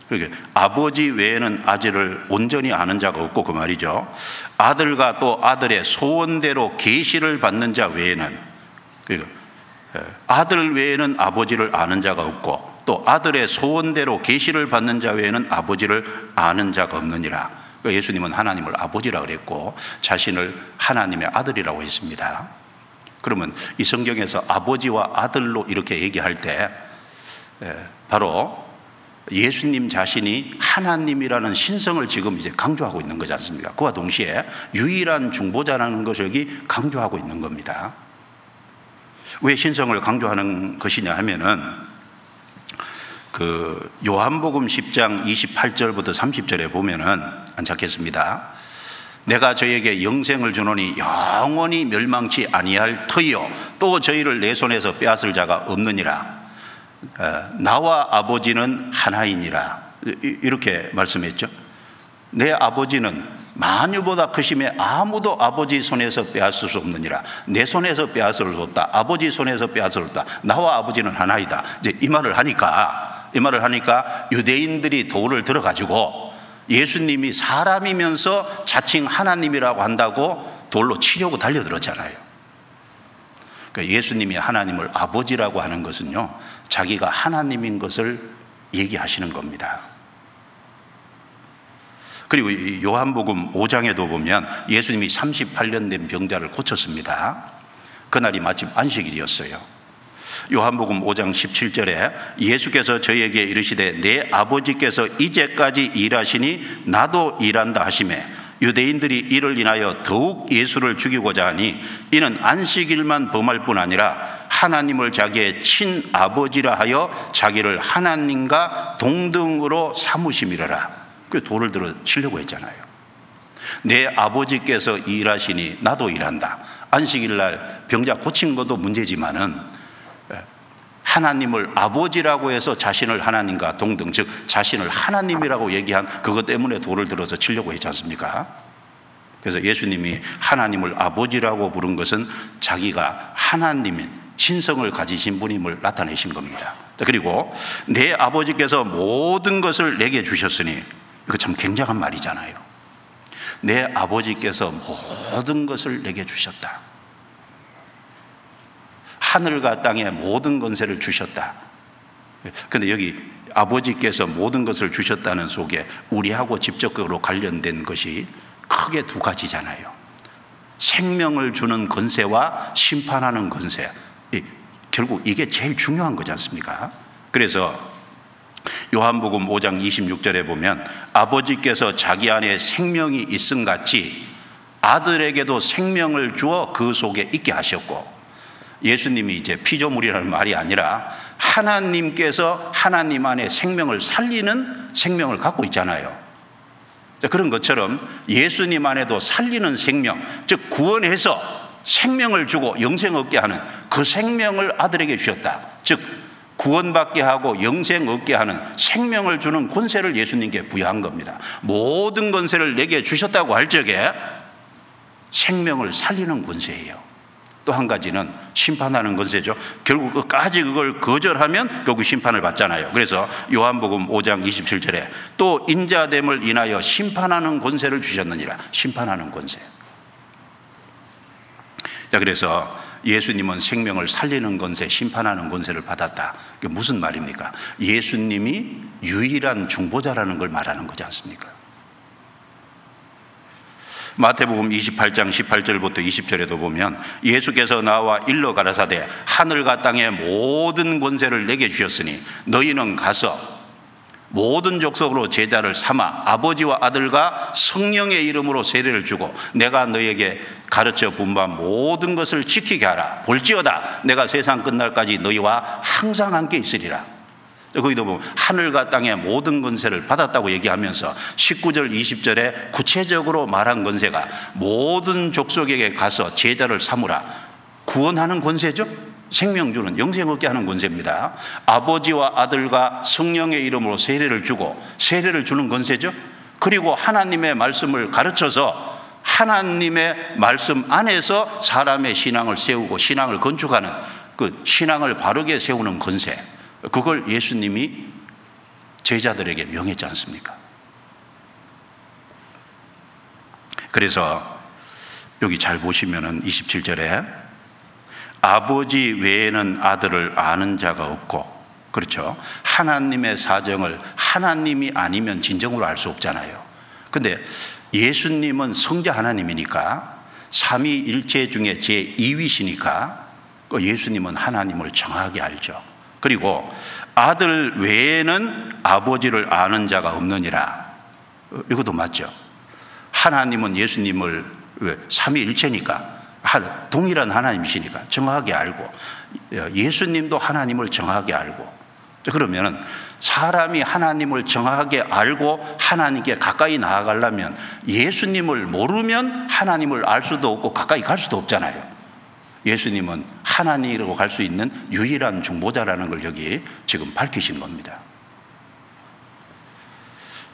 그러니까 아버지 외에는 아들을 온전히 아는 자가 없고 그 말이죠. 아들과 또 아들의 소원대로 계시를 받는 자 외에는, 그러니까 아들 외에는 아버지를 아는 자가 없고 또 아들의 소원대로 계시를 받는 자 외에는 아버지를 아는 자가 없느니라. 그러니까 예수님은 하나님을 아버지라 그랬고 자신을 하나님의 아들이라고 했습니다. 그러면 이 성경에서 아버지와 아들로 이렇게 얘기할 때 바로 예수님 자신이 하나님이라는 신성을 지금 이제 강조하고 있는 거지 않습니까? 그와 동시에 유일한 중보자라는 것을 여기 강조하고 있는 겁니다. 왜 신성을 강조하는 것이냐 하면은 그 요한복음 10장 28절부터 30절에 보면은 안 찾겠습니다. 내가 저에게 영생을 주노니 영원히 멸망치 아니할 터이요 또 저희를 내 손에서 빼앗을 자가 없느니라. 나와 아버지는 하나이니라. 이렇게 말씀했죠. 내 아버지는 만유보다 크심에 아무도 아버지 손에서 빼앗을 수 없느니라. 내 손에서 빼앗을 수 없다. 아버지 손에서 빼앗을 수 없다. 나와 아버지는 하나이다. 이제 이 말을 하니까 유대인들이 돌을 들어가지고 예수님이 사람이면서 자칭 하나님이라고 한다고 돌로 치려고 달려들었잖아요. 그러니까 예수님이 하나님을 아버지라고 하는 것은요, 자기가 하나님인 것을 얘기하시는 겁니다. 그리고 요한복음 5장에도 보면 예수님이 38년 된 병자를 고쳤습니다. 그날이 마침 안식일이었어요. 요한복음 5장 17절에 예수께서 저에게 이르시되 내 아버지께서 이제까지 일하시니 나도 일한다 하시매 유대인들이 이를 인하여 더욱 예수를 죽이고자 하니 이는 안식일만 범할 뿐 아니라 하나님을 자기의 친아버지라 하여 자기를 하나님과 동등으로 삼으심이라라. 그 돌을 들어 치려고 했잖아요. 내 아버지께서 일하시니 나도 일한다. 안식일날 병자 고친 것도 문제지만은 하나님을 아버지라고 해서 자신을 하나님과 동등, 즉 자신을 하나님이라고 얘기한 그것 때문에 돌을 들어서 치려고 했지 않습니까? 그래서 예수님이 하나님을 아버지라고 부른 것은 자기가 하나님인 신성을 가지신 분임을 나타내신 겁니다. 그리고 내 아버지께서 모든 것을 내게 주셨으니, 이거 참 굉장한 말이잖아요. 내 아버지께서 모든 것을 내게 주셨다. 하늘과 땅의 모든 권세를 주셨다. 그런데 여기 아버지께서 모든 것을 주셨다는 속에 우리하고 직접적으로 관련된 것이 크게 두 가지잖아요. 생명을 주는 권세와 심판하는 권세. 결국 이게 제일 중요한 거지 않습니까? 그래서 요한복음 5장 26절에 보면 아버지께서 자기 안에 생명이 있음 같이 아들에게도 생명을 주어 그 속에 있게 하셨고, 예수님이 이제 피조물이라는 말이 아니라 하나님께서 하나님 안에 생명을 살리는 생명을 갖고 있잖아요. 그런 것처럼 예수님 안에도 살리는 생명, 즉 구원해서 생명을 주고 영생 얻게 하는 그 생명을 아들에게 주셨다. 즉 구원받게 하고 영생 얻게 하는 생명을 주는 권세를 예수님께 부여한 겁니다. 모든 권세를 내게 주셨다고 할 적에 생명을 살리는 권세예요. 또 한 가지는 심판하는 권세죠. 결국 끝까지 그걸 거절하면 결국 심판을 받잖아요. 그래서 요한복음 5장 27절에 또 인자됨을 인하여 심판하는 권세를 주셨느니라. 심판하는 권세. 자, 그래서 예수님은 생명을 살리는 권세, 심판하는 권세를 받았다. 그게 무슨 말입니까? 예수님이 유일한 중보자라는 걸 말하는 거지 않습니까? 마태복음 28장 18절부터 20절에도 보면 예수께서 나와 일러 가라사대 하늘과 땅의 모든 권세를 내게 주셨으니 너희는 가서 모든 족속으로 제자를 삼아 아버지와 아들과 성령의 이름으로 세례를 주고 내가 너희에게 가르쳐 분부한 모든 것을 지키게 하라. 볼지어다 내가 세상 끝날까지 너희와 항상 함께 있으리라. 거기도 보면 하늘과 땅의 모든 권세를 받았다고 얘기하면서 19절 20절에 구체적으로 말한 권세가 모든 족속에게 가서 제자를 삼으라. 구원하는 권세죠. 생명 주는, 영생 얻게 하는 권세입니다. 아버지와 아들과 성령의 이름으로 세례를 주고 세례를 주는 권세죠. 그리고 하나님의 말씀을 가르쳐서 하나님의 말씀 안에서 사람의 신앙을 세우고 신앙을 건축하는 그 신앙을 바르게 세우는 권세, 그걸 예수님이 제자들에게 명했지 않습니까? 그래서 여기 잘 보시면은 27절에 아버지 외에는 아들을 아는 자가 없고, 그렇죠? 하나님의 사정을 하나님이 아니면 진정으로 알 수 없잖아요. 근데 예수님은 성자 하나님이니까 삼위일체 중에 제2위시니까 예수님은 하나님을 정확하게 알죠. 그리고 아들 외에는 아버지를 아는 자가 없느니라. 이것도 맞죠. 하나님은 예수님을 삼위일체니까 동일한 하나님이시니까 정확하게 알고, 예수님도 하나님을 정확하게 알고. 그러면 사람이 하나님을 정확하게 알고 하나님께 가까이 나아가려면 예수님을 모르면 하나님을 알 수도 없고 가까이 갈 수도 없잖아요. 예수님은 하나님이라고 갈 수 있는 유일한 중보자라는 걸 여기 지금 밝히신 겁니다.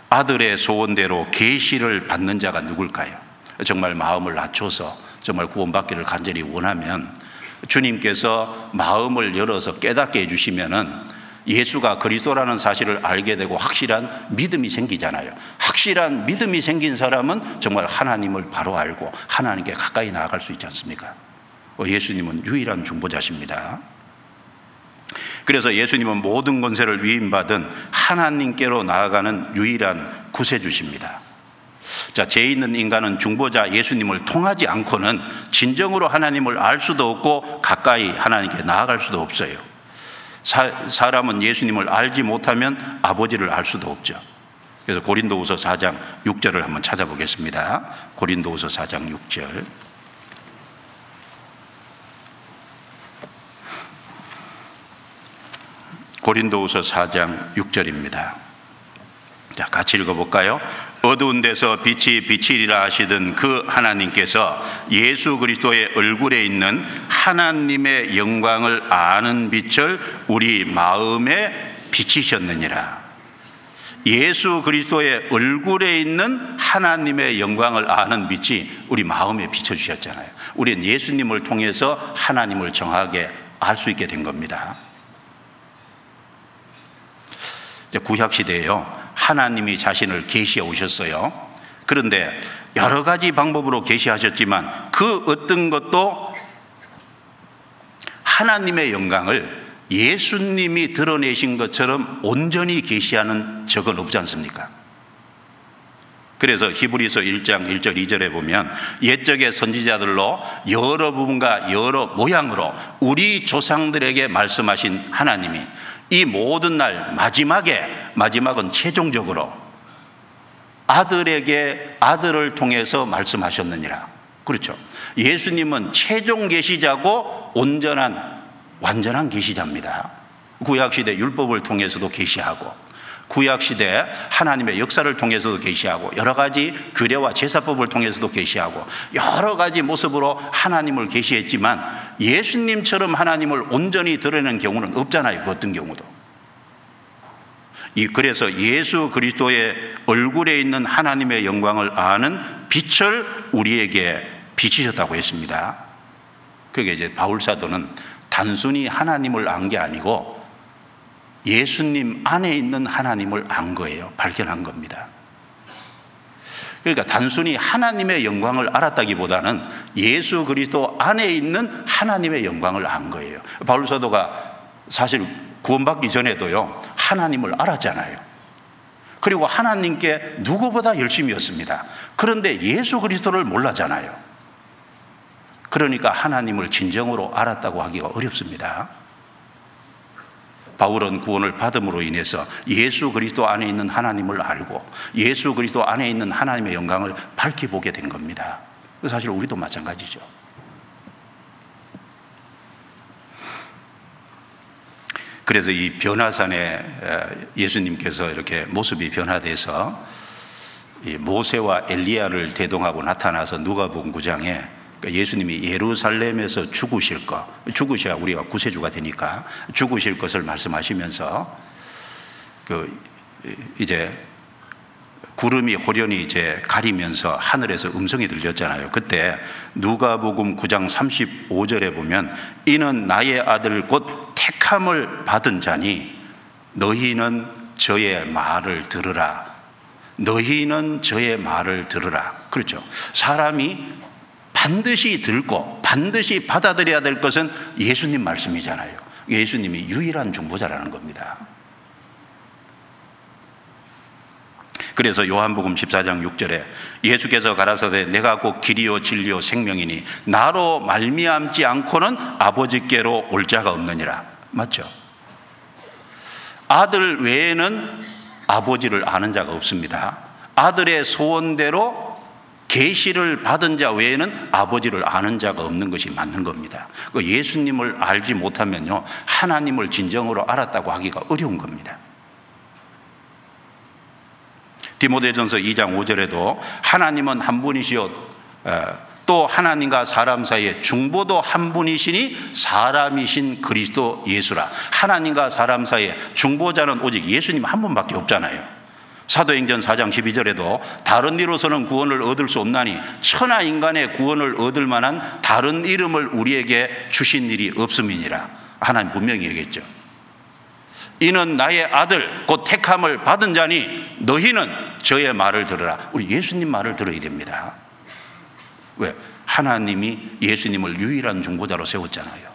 아들의 소원대로 계시를 받는 자가 누굴까요? 정말 마음을 낮춰서 정말 구원받기를 간절히 원하면 주님께서 마음을 열어서 깨닫게 해주시면은 예수가 그리스도라는 사실을 알게 되고 확실한 믿음이 생기잖아요. 확실한 믿음이 생긴 사람은 정말 하나님을 바로 알고 하나님께 가까이 나아갈 수 있지 않습니까? 예수님은 유일한 중보자십니다. 그래서 예수님은 모든 권세를 위임받은 하나님께로 나아가는 유일한 구세주십니다. 자, 죄 있는 인간은 중보자 예수님을 통하지 않고는 진정으로 하나님을 알 수도 없고 가까이 하나님께 나아갈 수도 없어요. 사람은 예수님을 알지 못하면 아버지를 알 수도 없죠. 그래서 고린도후서 4장 6절을 한번 찾아보겠습니다. 고린도후서 4장 6절. 고린도후서 4장 6절입니다. 자, 같이 읽어볼까요? 어두운 데서 빛이 비치리라 하시던 그 하나님께서 예수 그리스도의 얼굴에 있는 하나님의 영광을 아는 빛을 우리 마음에 비치셨느니라. 예수 그리스도의 얼굴에 있는 하나님의 영광을 아는 빛이 우리 마음에 비춰주셨잖아요. 우리는 예수님을 통해서 하나님을 정확하게 알 수 있게 된 겁니다. 구약시대에요, 하나님이 자신을 계시해 오셨어요. 그런데 여러 가지 방법으로 계시하셨지만 그 어떤 것도 하나님의 영광을 예수님이 드러내신 것처럼 온전히 계시하는 적은 없지 않습니까? 그래서 히브리서 1장 1절 2절에 보면 옛적의 선지자들로 여러 부분과 여러 모양으로 우리 조상들에게 말씀하신 하나님이 이 모든 날 마지막은 최종적으로 아들에게 아들을 통해서 말씀하셨느니라. 그렇죠. 예수님은 최종 계시자고 완전한 계시자입니다. 구약시대 율법을 통해서도 계시하고 구약시대 하나님의 역사를 통해서도 계시하고 여러 가지 규례와 제사법을 통해서도 계시하고 여러 가지 모습으로 하나님을 계시했지만 예수님처럼 하나님을 온전히 드러내는 경우는 없잖아요. 그 어떤 경우도. 그래서 예수 그리스도의 얼굴에 있는 하나님의 영광을 아는 빛을 우리에게 비치셨다고 했습니다. 그게 이제 바울 사도는 단순히 하나님을 안 게 아니고 예수님 안에 있는 하나님을 안 거예요. 발견한 겁니다. 그러니까 단순히 하나님의 영광을 알았다기보다는 예수 그리스도 안에 있는 하나님의 영광을 안 거예요. 바울 사도가 사실 구원받기 전에도요, 하나님을 알았잖아요. 그리고 하나님께 누구보다 열심이었습니다. 그런데 예수 그리스도를 몰랐잖아요. 그러니까 하나님을 진정으로 알았다고 하기가 어렵습니다. 바울은 구원을 받음으로 인해서 예수 그리스도 안에 있는 하나님을 알고 예수 그리스도 안에 있는 하나님의 영광을 밝히 보게 된 겁니다. 사실 우리도 마찬가지죠. 그래서 이 변화산에 예수님께서 이렇게 모습이 변화돼서 모세와 엘리야를 대동하고 나타나서 누가복음 9장에 예수님이 예루살렘에서 죽으셔야 우리가 구세주가 되니까 죽으실 것을 말씀하시면서 이제 구름이 호련히 이제 가리면서 하늘에서 음성이 들렸잖아요. 그때 누가복음 9장 35절에 보면 이는 나의 아들 곧 택함을 받은 자니 너희는 저의 말을 들으라. 너희는 저의 말을 들으라. 그렇죠. 사람이 반드시 듣고 반드시 받아들여야 될 것은 예수님 말씀이잖아요. 예수님이 유일한 중보자라는 겁니다. 그래서 요한복음 14장 6절에 예수께서 가라사대 내가 곧 길이요 진리요 생명이니 나로 말미암지 않고는 아버지께로 올 자가 없느니라. 맞죠? 아들 외에는 아버지를 아는 자가 없습니다. 아들의 소원대로 계시를 받은 자 외에는 아버지를 아는 자가 없는 것이 맞는 겁니다. 예수님을 알지 못하면요, 하나님을 진정으로 알았다고 하기가 어려운 겁니다. 디모데전서 2장 5절에도 하나님은 한 분이시요 또 하나님과 사람 사이에 중보도 한 분이시니 사람이신 그리스도 예수라. 하나님과 사람 사이에 중보자는 오직 예수님 한 분밖에 없잖아요. 사도행전 4장 12절에도 다른 이로서는 구원을 얻을 수 없나니 천하 인간의 구원을 얻을 만한 다른 이름을 우리에게 주신 일이 없음이니라. 하나님 분명히 얘기했죠. 이는 나의 아들 곧 택함을 받은 자니 너희는 저의 말을 들으라. 우리 예수님 말을 들어야 됩니다. 왜? 하나님이 예수님을 유일한 중보자로 세웠잖아요.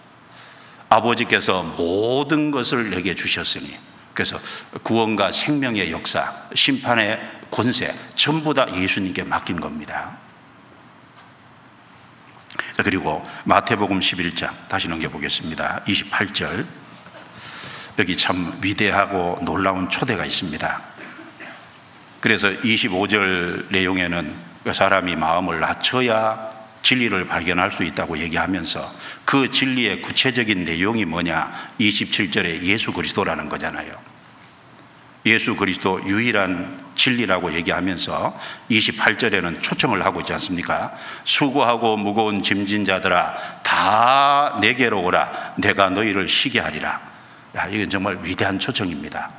아버지께서 모든 것을 내게 주셨으니, 그래서 구원과 생명의 역사, 심판의 권세 전부 다 예수님께 맡긴 겁니다. 그리고 마태복음 11장 다시 넘겨보겠습니다. 28절, 여기 참 위대하고 놀라운 초대가 있습니다. 그래서 25절 내용에는 사람이 마음을 낮춰야 진리를 발견할 수 있다고 얘기하면서 그 진리의 구체적인 내용이 뭐냐, 27절에 예수 그리스도라는 거잖아요. 예수 그리스도 유일한 진리라고 얘기하면서 28절에는 초청을 하고 있지 않습니까? 수고하고 무거운 짐진 자들아 다 내게로 오라 내가 너희를 쉬게 하리라. 이건 정말 위대한 초청입니다.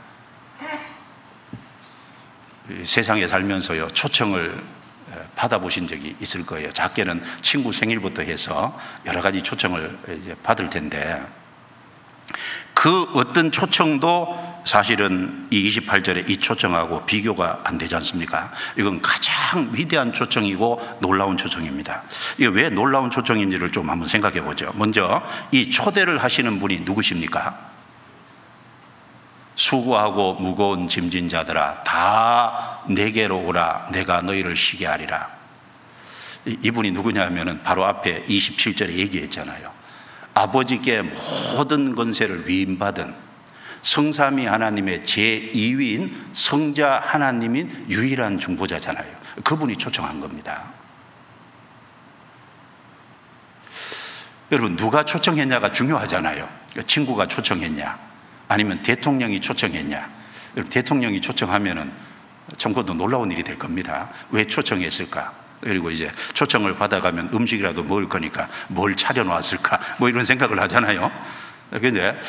세상에 살면서요, 초청을 받아보신 적이 있을 거예요. 작게는 친구 생일부터 해서 여러 가지 초청을 받을 텐데, 그 어떤 초청도 사실은 이 28절에 이 초청하고 비교가 안 되지 않습니까? 이건 가장 위대한 초청이고 놀라운 초청입니다. 이게 왜 놀라운 초청인지를 좀 한번 생각해 보죠. 먼저 이 초대를 하시는 분이 누구십니까? 수고하고 무거운 짐진 자들아 다 내게로 오라 내가 너희를 쉬게 하리라. 이분이 누구냐 하면은 바로 앞에 27절에 얘기했잖아요. 아버지께 모든 권세를 위임받은 성삼위 하나님의 제2위인 성자 하나님인 유일한 중보자잖아요. 그분이 초청한 겁니다. 여러분, 누가 초청했냐가 중요하잖아요. 친구가 초청했냐 아니면 대통령이 초청했냐. 대통령이 초청하면은 참 그것도 놀라운 일이 될 겁니다. 왜 초청했을까? 그리고 이제 초청을 받아가면 음식이라도 먹을 거니까 뭘 차려놓았을까? 뭐 이런 생각을 하잖아요. 그런데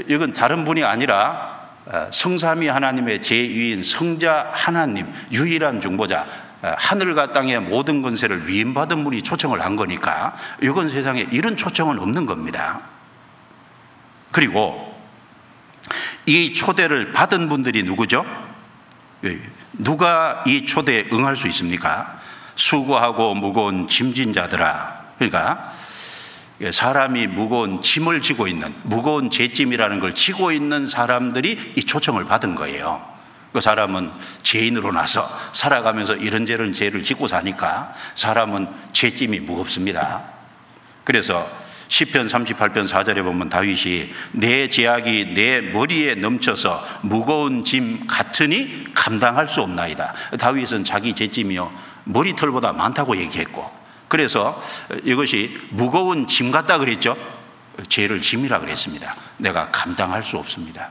이건 다른 분이 아니라 성삼위 하나님의 제2인 성자 하나님 유일한 중보자, 하늘과 땅의 모든 권세를 위임받은 분이 초청을 한 거니까 이건 세상에 이런 초청은 없는 겁니다. 그리고 이 초대를 받은 분들이 누구죠? 누가 이 초대에 응할 수 있습니까? 수고하고 무거운 짐진 자들아. 그러니까 사람이 무거운 짐을 지고 있는, 무거운 죄짐이라는 걸 지고 있는 사람들이 이 초청을 받은 거예요. 그 사람은 죄인으로 나서 살아가면서 이런저런 죄를 짓고 사니까 사람은 죄짐이 무겁습니다. 그래서 시편 38편 4절에 보면 다윗이 내 죄악이 내 머리에 넘쳐서 무거운 짐 같으니 감당할 수 없나이다. 다윗은 자기 죄짐이요 머리털보다 많다고 얘기했고, 그래서 이것이 무거운 짐 같다 그랬죠. 죄를 짐이라 그랬습니다. 내가 감당할 수 없습니다.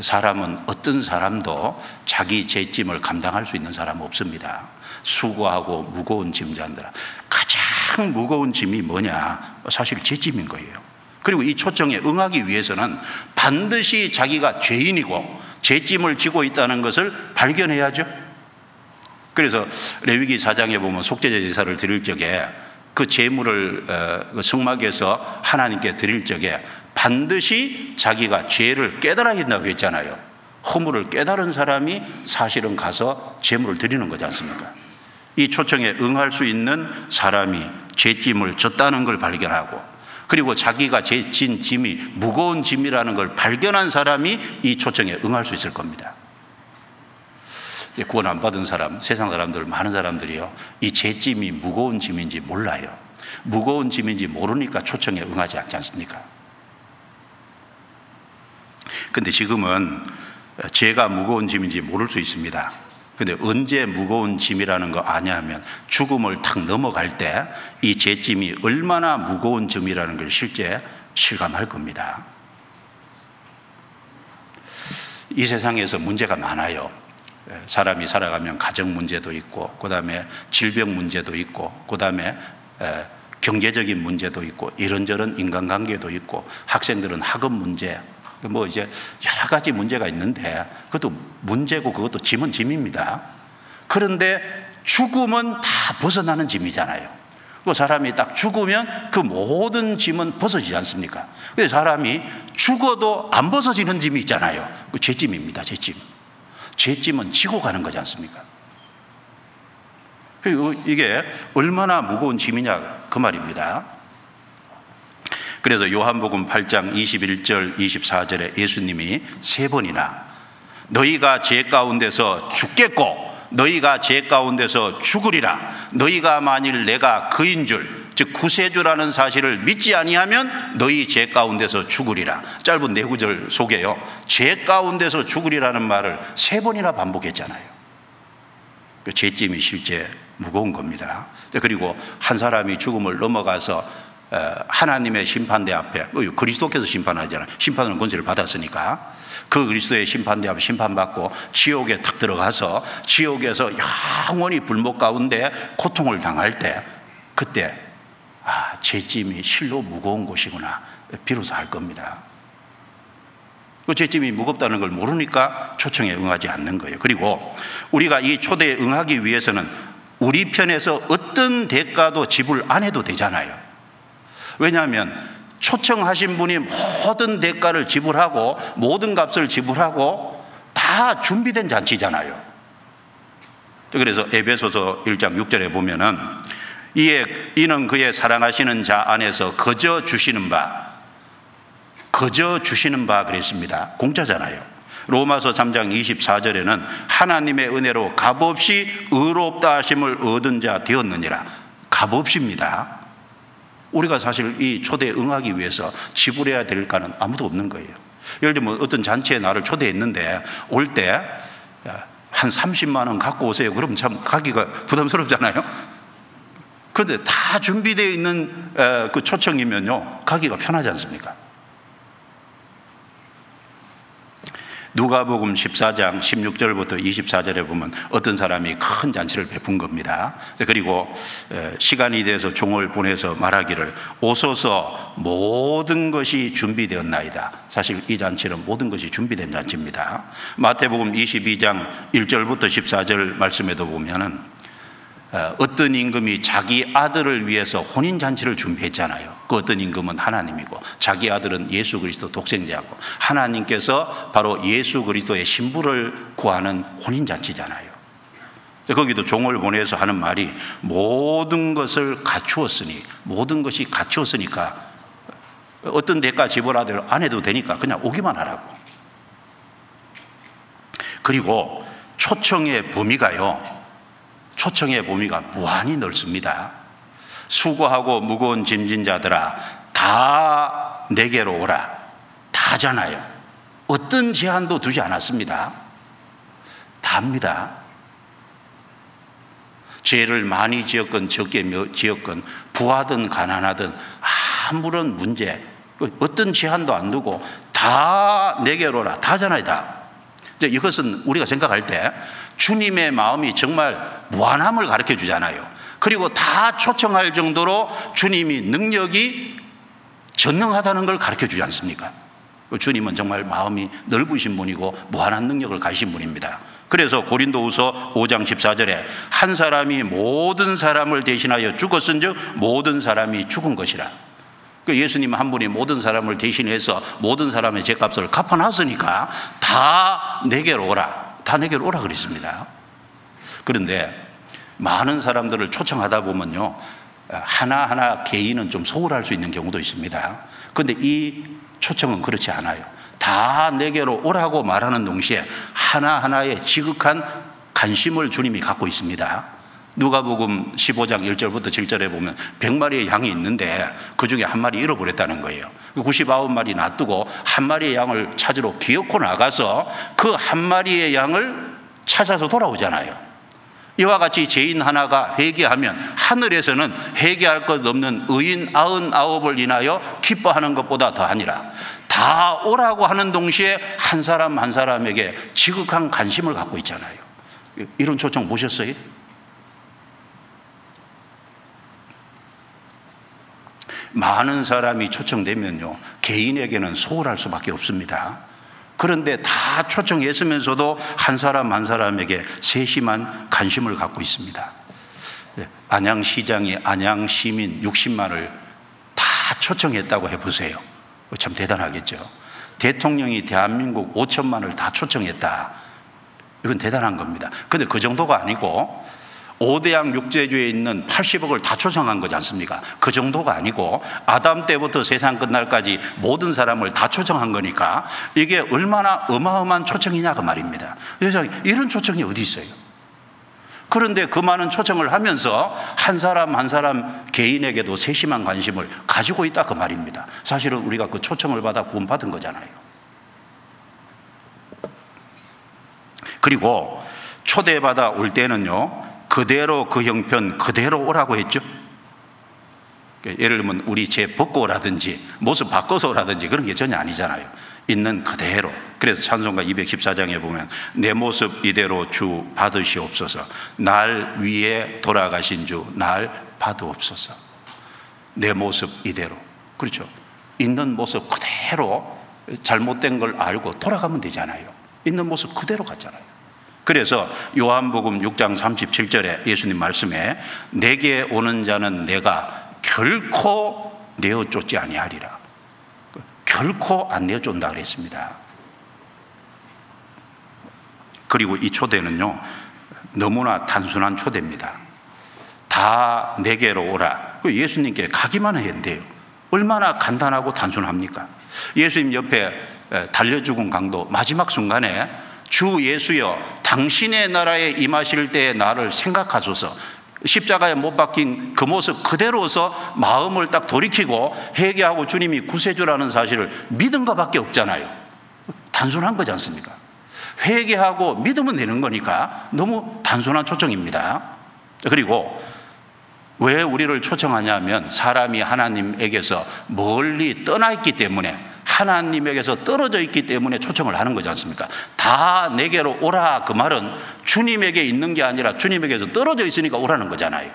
사람은 어떤 사람도 자기 죄짐을 감당할 수 있는 사람은 없습니다. 수고하고 무거운 짐자들아. 가장 무거운 짐이 뭐냐? 사실 죄짐인 거예요. 그리고 이 초청에 응하기 위해서는 반드시 자기가 죄인이고 죄짐을 지고 있다는 것을 발견해야죠. 그래서 레위기 4장에 보면 속죄제 제사를 드릴 적에 그 제물을 성막에서 하나님께 드릴 적에 반드시 자기가 죄를 깨달아야 된다고 했잖아요. 허물을 깨달은 사람이 사실은 가서 제물을 드리는 거지 않습니까? 이 초청에 응할 수 있는 사람이 죄짐을 졌다는 걸 발견하고, 그리고 자기가 진 짐이 무거운 짐이라는 걸 발견한 사람이 이 초청에 응할 수 있을 겁니다. 구원 안 받은 사람, 세상 사람들, 많은 사람들이요, 이 죄짐이 무거운 짐인지 몰라요. 무거운 짐인지 모르니까 초청에 응하지 않지 않습니까? 근데 지금은 죄가 무거운 짐인지 모를 수 있습니다. 근데 언제 무거운 짐이라는 거 아냐면 죽음을 탁 넘어갈 때 이 죄짐이 얼마나 무거운 짐이라는 걸 실제 실감할 겁니다. 이 세상에서 문제가 많아요. 사람이 살아가면 가정 문제도 있고, 그 다음에 질병 문제도 있고, 그 다음에 경제적인 문제도 있고, 이런저런 인간관계도 있고, 학생들은 학업 문제, 뭐 이제 여러 가지 문제가 있는데 그것도 문제고 그것도 짐은 짐입니다. 그런데 죽음은 다 벗어나는 짐이잖아요. 그 사람이 딱 죽으면 그 모든 짐은 벗어지지 않습니까? 그래서 사람이 죽어도 안 벗어지는 짐이 있잖아요. 그 죄짐입니다. 죄짐. 죄짐은 지고 가는 거지 않습니까? 그리고 이게 얼마나 무거운 짐이냐 그 말입니다. 그래서 요한복음 8장 21절 24절에 예수님이 3번이나 너희가 죄 가운데서 죽겠고 너희가 죄 가운데서 죽으리라. 너희가 만일 내가 그인 줄, 즉 구세주라는 사실을 믿지 아니하면 너희 죄 가운데서 죽으리라. 짧은 4구절 속에요, 죄 가운데서 죽으리라는 말을 3번이나 반복했잖아요. 그 죄짐이 실제 무거운 겁니다. 그리고 한 사람이 죽음을 넘어가서 하나님의 심판대 앞에, 그리스도께서 심판하잖아요. 심판하는 권세를 받았으니까 그 그리스도의 심판대 앞에 심판받고 지옥에 탁 들어가서 지옥에서 영원히 불목 가운데 고통을 당할 때, 그때 죄짐이 실로 무거운 것이구나 비로소 알 겁니다. 그 죄짐이 무겁다는 걸 모르니까 초청에 응하지 않는 거예요. 그리고 우리가 이 초대에 응하기 위해서는 우리 편에서 어떤 대가도 지불 안 해도 되잖아요. 왜냐하면 초청하신 분이 모든 대가를 지불하고 모든 값을 지불하고 다 준비된 잔치잖아요. 그래서 에베소서 1장 6절에 보면은 이는 그의 사랑하시는 자 안에서 거저 주시는 바 그랬습니다. 공짜잖아요. 로마서 3장 24절에는 하나님의 은혜로 값없이 의롭다 하심을 얻은 자 되었느니라. 값없이입니다. 우리가 사실 이 초대에 응하기 위해서 지불해야 될 가는 아무도 없는 거예요. 예를 들면 어떤 잔치에 나를 초대했는데 올 때 한 30만 원 갖고 오세요. 그럼 참 가기가 부담스럽잖아요. 그런데 다 준비되어 있는 그 초청이면요, 가기가 편하지 않습니까? 누가복음 14장 16절부터 24절에 보면 어떤 사람이 큰 잔치를 베푼 겁니다. 그리고 시간이 돼서 종을 보내서 말하기를 오소서 모든 것이 준비되었나이다. 사실 이 잔치는 모든 것이 준비된 잔치입니다. 마태복음 22장 1절부터 14절 말씀에도 보면은 어떤 임금이 자기 아들을 위해서 혼인잔치를 준비했잖아요. 그 어떤 임금은 하나님이고 자기 아들은 예수 그리스도 독생자고 하나님께서 바로 예수 그리스도의 신부를 구하는 혼인잔치잖아요. 거기도 종을 보내서 하는 말이 모든 것을 갖추었으니, 모든 것이 갖추었으니까 어떤 대가 지불하더라도 안 해도 되니까 그냥 오기만 하라고. 그리고 초청의 범위가요, 초청의 범위가 무한히 넓습니다. 수고하고 무거운 짐진 자들아 다 내게로 오라. 다잖아요. 어떤 제한도 두지 않았습니다. 다입니다. 죄를 많이 지었건 적게 지었건 부하든 가난하든 아무런 문제, 어떤 제한도 안 두고 다 내게로 오라. 다잖아요. 다. 이것은 우리가 생각할 때 주님의 마음이 정말 무한함을 가르쳐 주잖아요. 그리고 다 초청할 정도로 주님이 능력이 전능하다는 걸 가르쳐 주지 않습니까? 주님은 정말 마음이 넓으신 분이고 무한한 능력을 가지신 분입니다. 그래서 고린도후서 5장 14절에 한 사람이 모든 사람을 대신하여 죽었은즉 모든 사람이 죽은 것이라. 예수님 한 분이 모든 사람을 대신해서 모든 사람의 죄값을 갚아놨으니까 다 내게로 오라. 다 내게로 오라 그랬습니다. 그런데 많은 사람들을 초청하다 보면요, 하나하나 개인은 좀 소홀할 수 있는 경우도 있습니다. 그런데 이 초청은 그렇지 않아요. 다 내게로 오라고 말하는 동시에 하나하나의 지극한 관심을 주님이 갖고 있습니다. 누가복음 15장 1절부터 7절에 보면 100마리의 양이 있는데 그 중에 한 마리 잃어버렸다는 거예요. 99마리 놔두고 한 마리의 양을 찾으러 기어코 나가서 그 한 마리의 양을 찾아서 돌아오잖아요. 이와 같이 죄인 하나가 회개하면 하늘에서는 회개할 것 없는 의인 99을 인하여 기뻐하는 것보다 더하니라. 다 오라고 하는 동시에 한 사람 한 사람에게 지극한 관심을 갖고 있잖아요. 이런 초청 보셨어요? 많은 사람이 초청되면요, 개인에게는 소홀할 수밖에 없습니다. 그런데 다 초청했으면서도 한 사람 한 사람에게 세심한 관심을 갖고 있습니다. 안양시장이 안양시민 60만을 다 초청했다고 해보세요. 참 대단하겠죠. 대통령이 대한민국 5천만을 다 초청했다. 이건 대단한 겁니다. 그런데 그 정도가 아니고 5대양 육제주에 있는 80억을 다 초청한 거지 않습니까? 그 정도가 아니고 아담 때부터 세상 끝날까지 모든 사람을 다 초청한 거니까 이게 얼마나 어마어마한 초청이냐 그 말입니다. 이런 초청이 어디 있어요? 그런데 그 많은 초청을 하면서 한 사람 한 사람 개인에게도 세심한 관심을 가지고 있다 그 말입니다. 사실은 우리가 그 초청을 받아 구원받은 거잖아요. 그리고 초대받아 올 때는요, 그대로 그 형편 그대로 오라고 했죠. 예를 들면 우리 죄 벗고 오라든지 모습 바꿔서 오라든지 그런 게 전혀 아니잖아요. 있는 그대로. 그래서 찬송가 214장에 보면 내 모습 이대로 주 받으시옵소서, 날 위에 돌아가신 주 날 받으옵소서. 내 모습 이대로. 그렇죠. 있는 모습 그대로, 잘못된 걸 알고 돌아가면 되잖아요. 있는 모습 그대로 갔잖아요. 그래서 요한복음 6장 37절에 예수님 말씀에 내게 오는 자는 내가 결코 내어 쫓지 아니하리라. 결코 안 내어 쫓는다 그랬습니다. 그리고 이 초대는요, 너무나 단순한 초대입니다. 다 내게로 오라. 예수님께 가기만 해야 돼요. 얼마나 간단하고 단순합니까? 예수님 옆에 달려 죽은 강도 마지막 순간에 주 예수여 당신의 나라에 임하실 때의 나를 생각하소서, 십자가에 못 박힌 그 모습 그대로서 마음을 딱 돌이키고 회개하고 주님이 구세주라는 사실을 믿은 것밖에 없잖아요. 단순한 거지 않습니까? 회개하고 믿으면 되는 거니까 너무 단순한 초청입니다. 그리고 왜 우리를 초청하냐면 사람이 하나님에게서 멀리 떠나 있기 때문에, 하나님에게서 떨어져 있기 때문에 초청을 하는 거지 않습니까? 다 내게로 오라 그 말은 주님에게 있는 게 아니라 주님에게서 떨어져 있으니까 오라는 거잖아요.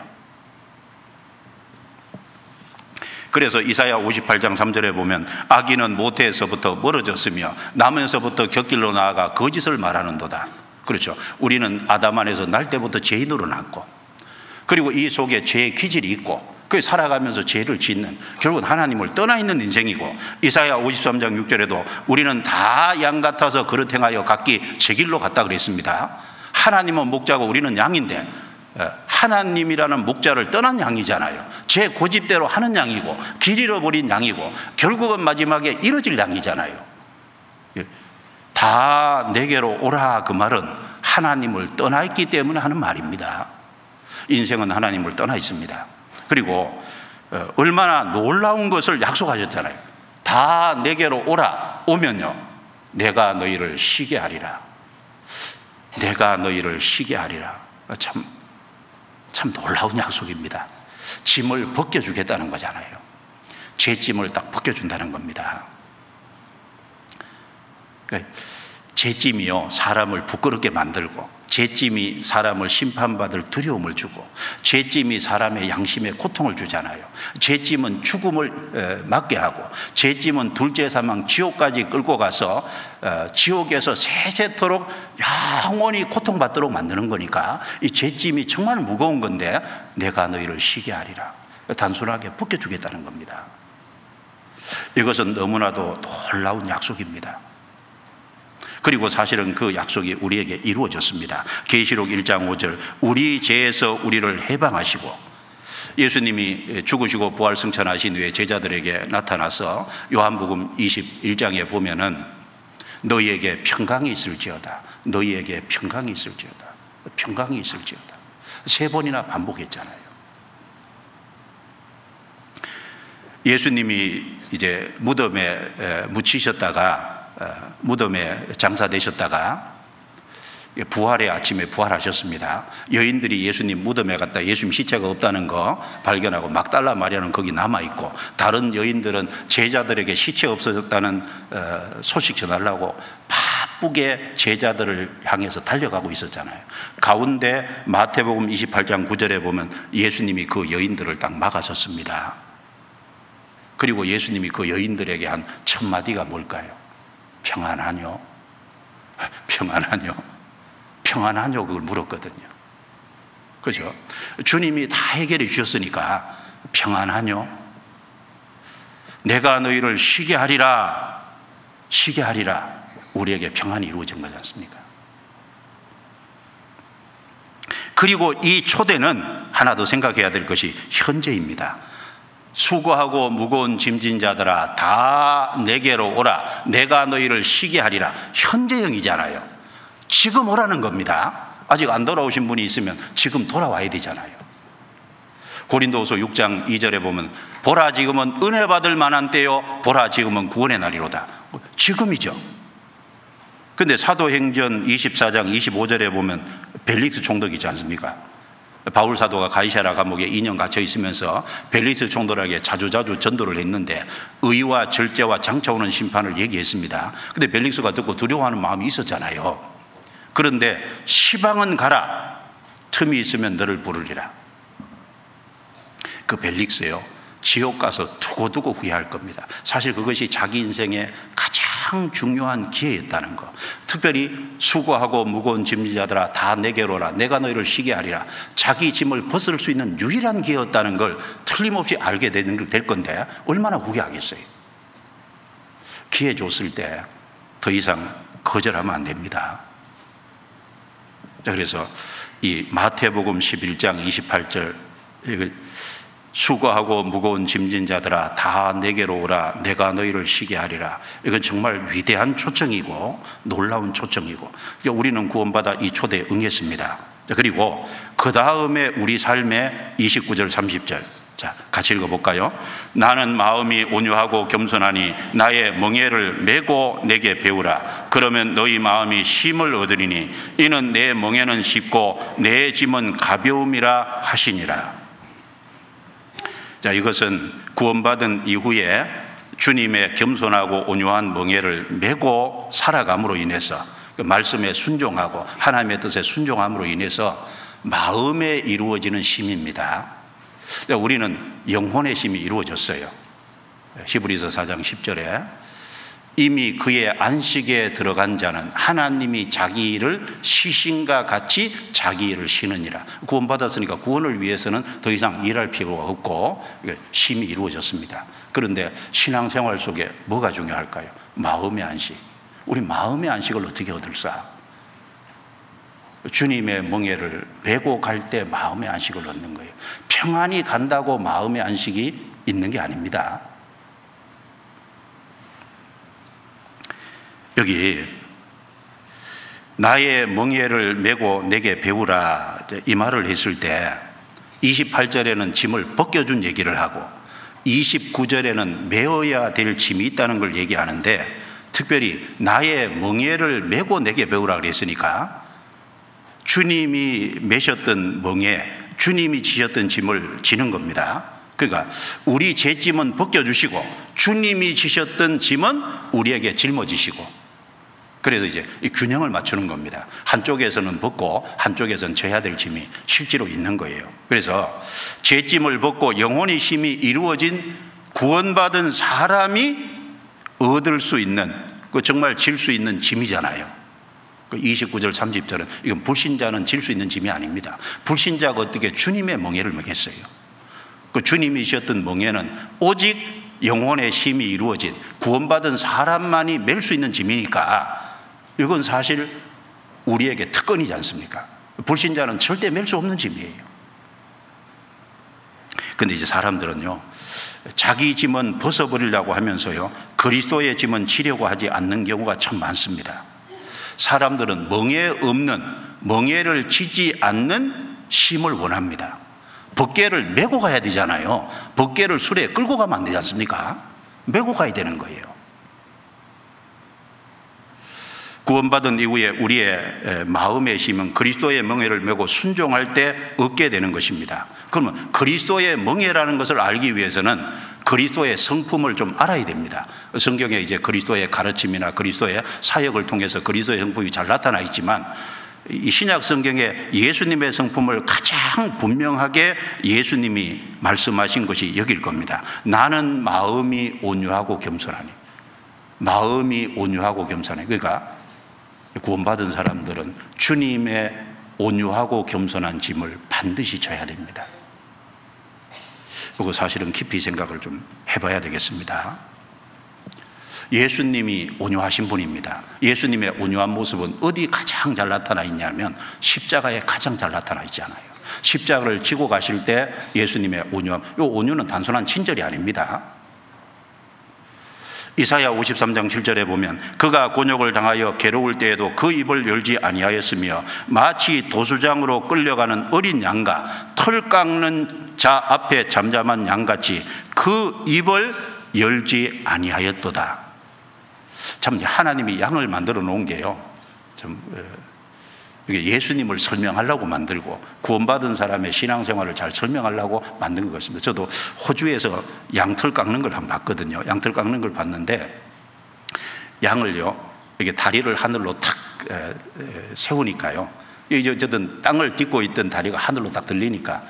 그래서 이사야 58장 3절에 보면 악인은 모태에서부터 멀어졌으며 나면서부터 곁길로 나아가 거짓을 말하는도다. 그렇죠. 우리는 아담 안에서 날 때부터 죄인으로 났고, 그리고 이 속에 죄의 기질이 있고, 그 살아가면서 죄를 짓는, 결국은 하나님을 떠나 있는 인생이고, 이사야 53장 6절에도 우리는 다 양 같아서 그릇 행하여 각기 제 길로 갔다 그랬습니다. 하나님은 목자고 우리는 양인데 하나님이라는 목자를 떠난 양이잖아요. 제 고집대로 하는 양이고 길 잃어버린 양이고 결국은 마지막에 이뤄질 양이잖아요. 다 내게로 오라 그 말은 하나님을 떠나 있기 때문에 하는 말입니다. 인생은 하나님을 떠나 있습니다. 그리고 얼마나 놀라운 것을 약속하셨잖아요. 다 내게로 오라. 오면요, 내가 너희를 쉬게 하리라. 내가 너희를 쉬게 하리라. 참 놀라운 약속입니다. 짐을 벗겨주겠다는 거잖아요. 죄짐을 딱 벗겨준다는 겁니다. 그러니까 죄짐이요, 사람을 부끄럽게 만들고, 죄짐이 사람을 심판받을 두려움을 주고, 죄짐이 사람의 양심에 고통을 주잖아요. 죄짐은 죽음을 맞게 하고, 죄짐은 둘째 사망 지옥까지 끌고 가서 지옥에서 세세토록 영원히 고통받도록 만드는 거니까 이 죄짐이 정말 무거운 건데 내가 너희를 쉬게 하리라. 단순하게 벗겨주겠다는 겁니다. 이것은 너무나도 놀라운 약속입니다. 그리고 사실은 그 약속이 우리에게 이루어졌습니다. 계시록 1장 5절, 우리 죄에서 우리를 해방하시고, 예수님이 죽으시고 부활 승천하신 후에 제자들에게 나타나서 요한복음 21장에 보면은 너희에게 평강이 있을지어다, 너희에게 평강이 있을지어다, 평강이 있을지어다 3번이나 반복했잖아요. 예수님이 이제 무덤에 묻히셨다가 무덤에 장사되셨다가 부활의 아침에 부활하셨습니다. 여인들이 예수님 무덤에 갔다 예수님 시체가 없다는 거 발견하고 막달라 마리아는 거기 남아있고, 다른 여인들은 제자들에게 시체 없어졌다는 소식 전하려고 바쁘게 제자들을 향해서 달려가고 있었잖아요. 가운데 마태복음 28장 9절에 보면 예수님이 그 여인들을 딱 막아섰습니다. 그리고 예수님이 그 여인들에게 한 첫 마디가 뭘까요? 평안하뇨? 평안하뇨? 평안하뇨? 그걸 물었거든요. 그죠? 주님이 다 해결해 주셨으니까 평안하뇨? 내가 너희를 쉬게 하리라, 쉬게 하리라. 우리에게 평안이 이루어진 거지 않습니까? 그리고 이 초대는 하나 더 생각해야 될 것이 현재입니다. 수고하고 무거운 짐진 자들아 다 내게로 오라, 내가 너희를 쉬게 하리라. 현재형이잖아요. 지금 오라는 겁니다. 아직 안 돌아오신 분이 있으면 지금 돌아와야 되잖아요. 고린도후서 6장 2절에 보면 보라 지금은 은혜 받을 만한 때요, 보라 지금은 구원의 날이로다. 지금이죠. 근데 사도행전 24장 25절에 보면 벨릭스 총독이 있지 않습니까? 바울 사도가 가이사랴 감옥에 2년 갇혀 있으면서 벨릭스 총독에게 자주자주 전도를 했는데 의와 절제와 장차 오는 심판을 얘기했습니다. 근데 벨릭스가 듣고 두려워하는 마음이 있었잖아요. 그런데 시방은 가라, 틈이 있으면 너를 부르리라. 그 벨릭스요, 지옥 가서 두고두고 후회할 겁니다. 사실 그것이 자기 인생의 가장 중요한 기회였다는 거. 특별히 수고하고 무거운 짐자들아 다 내게로 오라, 내가 너희를 쉬게 하리라. 자기 짐을 벗을 수 있는 유일한 기회였다는 걸 틀림없이 알게 될 건데 얼마나 후회하겠어요. 기회 줬을 때 더 이상 거절하면 안 됩니다. 자, 그래서 이 마태복음 11장 28절, 수고하고 무거운 짐진 자들아 다 내게로 오라, 내가 너희를 쉬게 하리라. 이건 정말 위대한 초청이고 놀라운 초청이고, 우리는 구원받아 이 초대에 응했습니다. 그리고 그 다음에 우리 삶의 29절 30절, 자, 같이 읽어볼까요? 나는 마음이 온유하고 겸손하니 나의 멍에를 메고 내게 배우라. 그러면 너희 마음이 쉼을 얻으리니 이는 내 멍에는 쉽고 내 짐은 가벼움이라 하시니라. 자, 이것은 구원받은 이후에 주님의 겸손하고 온유한 멍에를 메고 살아감으로 인해서, 그 말씀에 순종하고 하나님의 뜻에 순종함으로 인해서 마음에 이루어지는 쉼입니다. 우리는 영혼의 쉼이 이루어졌어요. 히브리서 4장 10절에 이미 그의 안식에 들어간 자는 하나님이 자기 일을 쉬신과 같이 자기 일을 쉬느니라. 구원받았으니까 구원을 위해서는 더 이상 일할 필요가 없고 쉼이 이루어졌습니다. 그런데 신앙생활 속에 뭐가 중요할까요? 마음의 안식. 우리 마음의 안식을 어떻게 얻을까? 주님의 멍에를 메고 갈 때 마음의 안식을 얻는 거예요. 평안히 간다고 마음의 안식이 있는 게 아닙니다. 여기 나의 멍에를 메고 내게 배우라, 이 말을 했을 때 28절에는 짐을 벗겨준 얘기를 하고 29절에는 메어야 될 짐이 있다는 걸 얘기하는데, 특별히 나의 멍에를 메고 내게 배우라 그랬으니까 주님이 메셨던 멍에, 주님이 지셨던 짐을 지는 겁니다. 그러니까 우리 제 짐은 벗겨주시고 주님이 지셨던 짐은 우리에게 짊어지시고, 그래서 이제 이 균형을 맞추는 겁니다. 한쪽에서는 벗고 한쪽에서는 져야 될 짐이 실제로 있는 거예요. 그래서 제 짐을 벗고 영혼의 쉼이 이루어진 구원받은 사람이 얻을 수 있는, 그 정말 질 수 있는 짐이잖아요. 그 29절 30절은 이건 불신자는 질 수 있는 짐이 아닙니다. 불신자가 어떻게 주님의 멍에를 메겠어요? 그 주님이셨던 멍에는 오직 영혼의 쉼이 이루어진 구원받은 사람만이 멜 수 있는 짐이니까 이건 사실 우리에게 특권이지 않습니까? 불신자는 절대 맬 수 없는 짐이에요. 근데 이제 사람들은요, 자기 짐은 벗어버리려고 하면서요, 그리스도의 짐은 지려고 하지 않는 경우가 참 많습니다. 사람들은 멍에를 지지 않는 쉼을 원합니다. 벗개를 메고 가야 되잖아요. 벗개를 수레에 끌고 가면 안 되지 않습니까? 메고 가야 되는 거예요. 구원받은 이후에 우리의 마음의 힘은 그리스도의 멍에를 메고 순종할 때 얻게 되는 것입니다. 그러면 그리스도의 멍에라는 것을 알기 위해서는 그리스도의 성품을 좀 알아야 됩니다. 성경에 이제 그리스도의 가르침이나 그리스도의 사역을 통해서 그리스도의 성품이 잘 나타나 있지만, 이 신약 성경에 예수님의 성품을 가장 분명하게 예수님이 말씀하신 것이 여길 겁니다. 나는 마음이 온유하고 겸손하니. 마음이 온유하고 겸손하니. 그러니까 구원받은 사람들은 주님의 온유하고 겸손한 짐을 반드시 져야 됩니다. 그리고 사실은 깊이 생각을 좀 해봐야 되겠습니다. 예수님이 온유하신 분입니다. 예수님의 온유한 모습은 어디 가장 잘 나타나 있냐면 십자가에 가장 잘 나타나 있잖아요. 십자가를 지고 가실 때 예수님의 온유함, 이 온유는 단순한 친절이 아닙니다. 이사야 53장 7절에 보면 그가 곤욕을 당하여 괴로울 때에도 그 입을 열지 아니하였으며 마치 도수장으로 끌려가는 어린 양과 털 깎는 자 앞에 잠잠한 양같이 그 입을 열지 아니하였도다. 참 하나님이 양을 만들어 놓은 게요, 참 예수님을 설명하려고 만들고 구원받은 사람의 신앙생활을 잘 설명하려고 만든 것 같습니다. 저도 호주에서 양털 깎는 걸 한번 봤거든요. 양털 깎는 걸 봤는데 양을요, 이게 다리를 하늘로 탁 세우니까요, 이제 어쨌든 땅을 딛고 있던 다리가 하늘로 딱 들리니까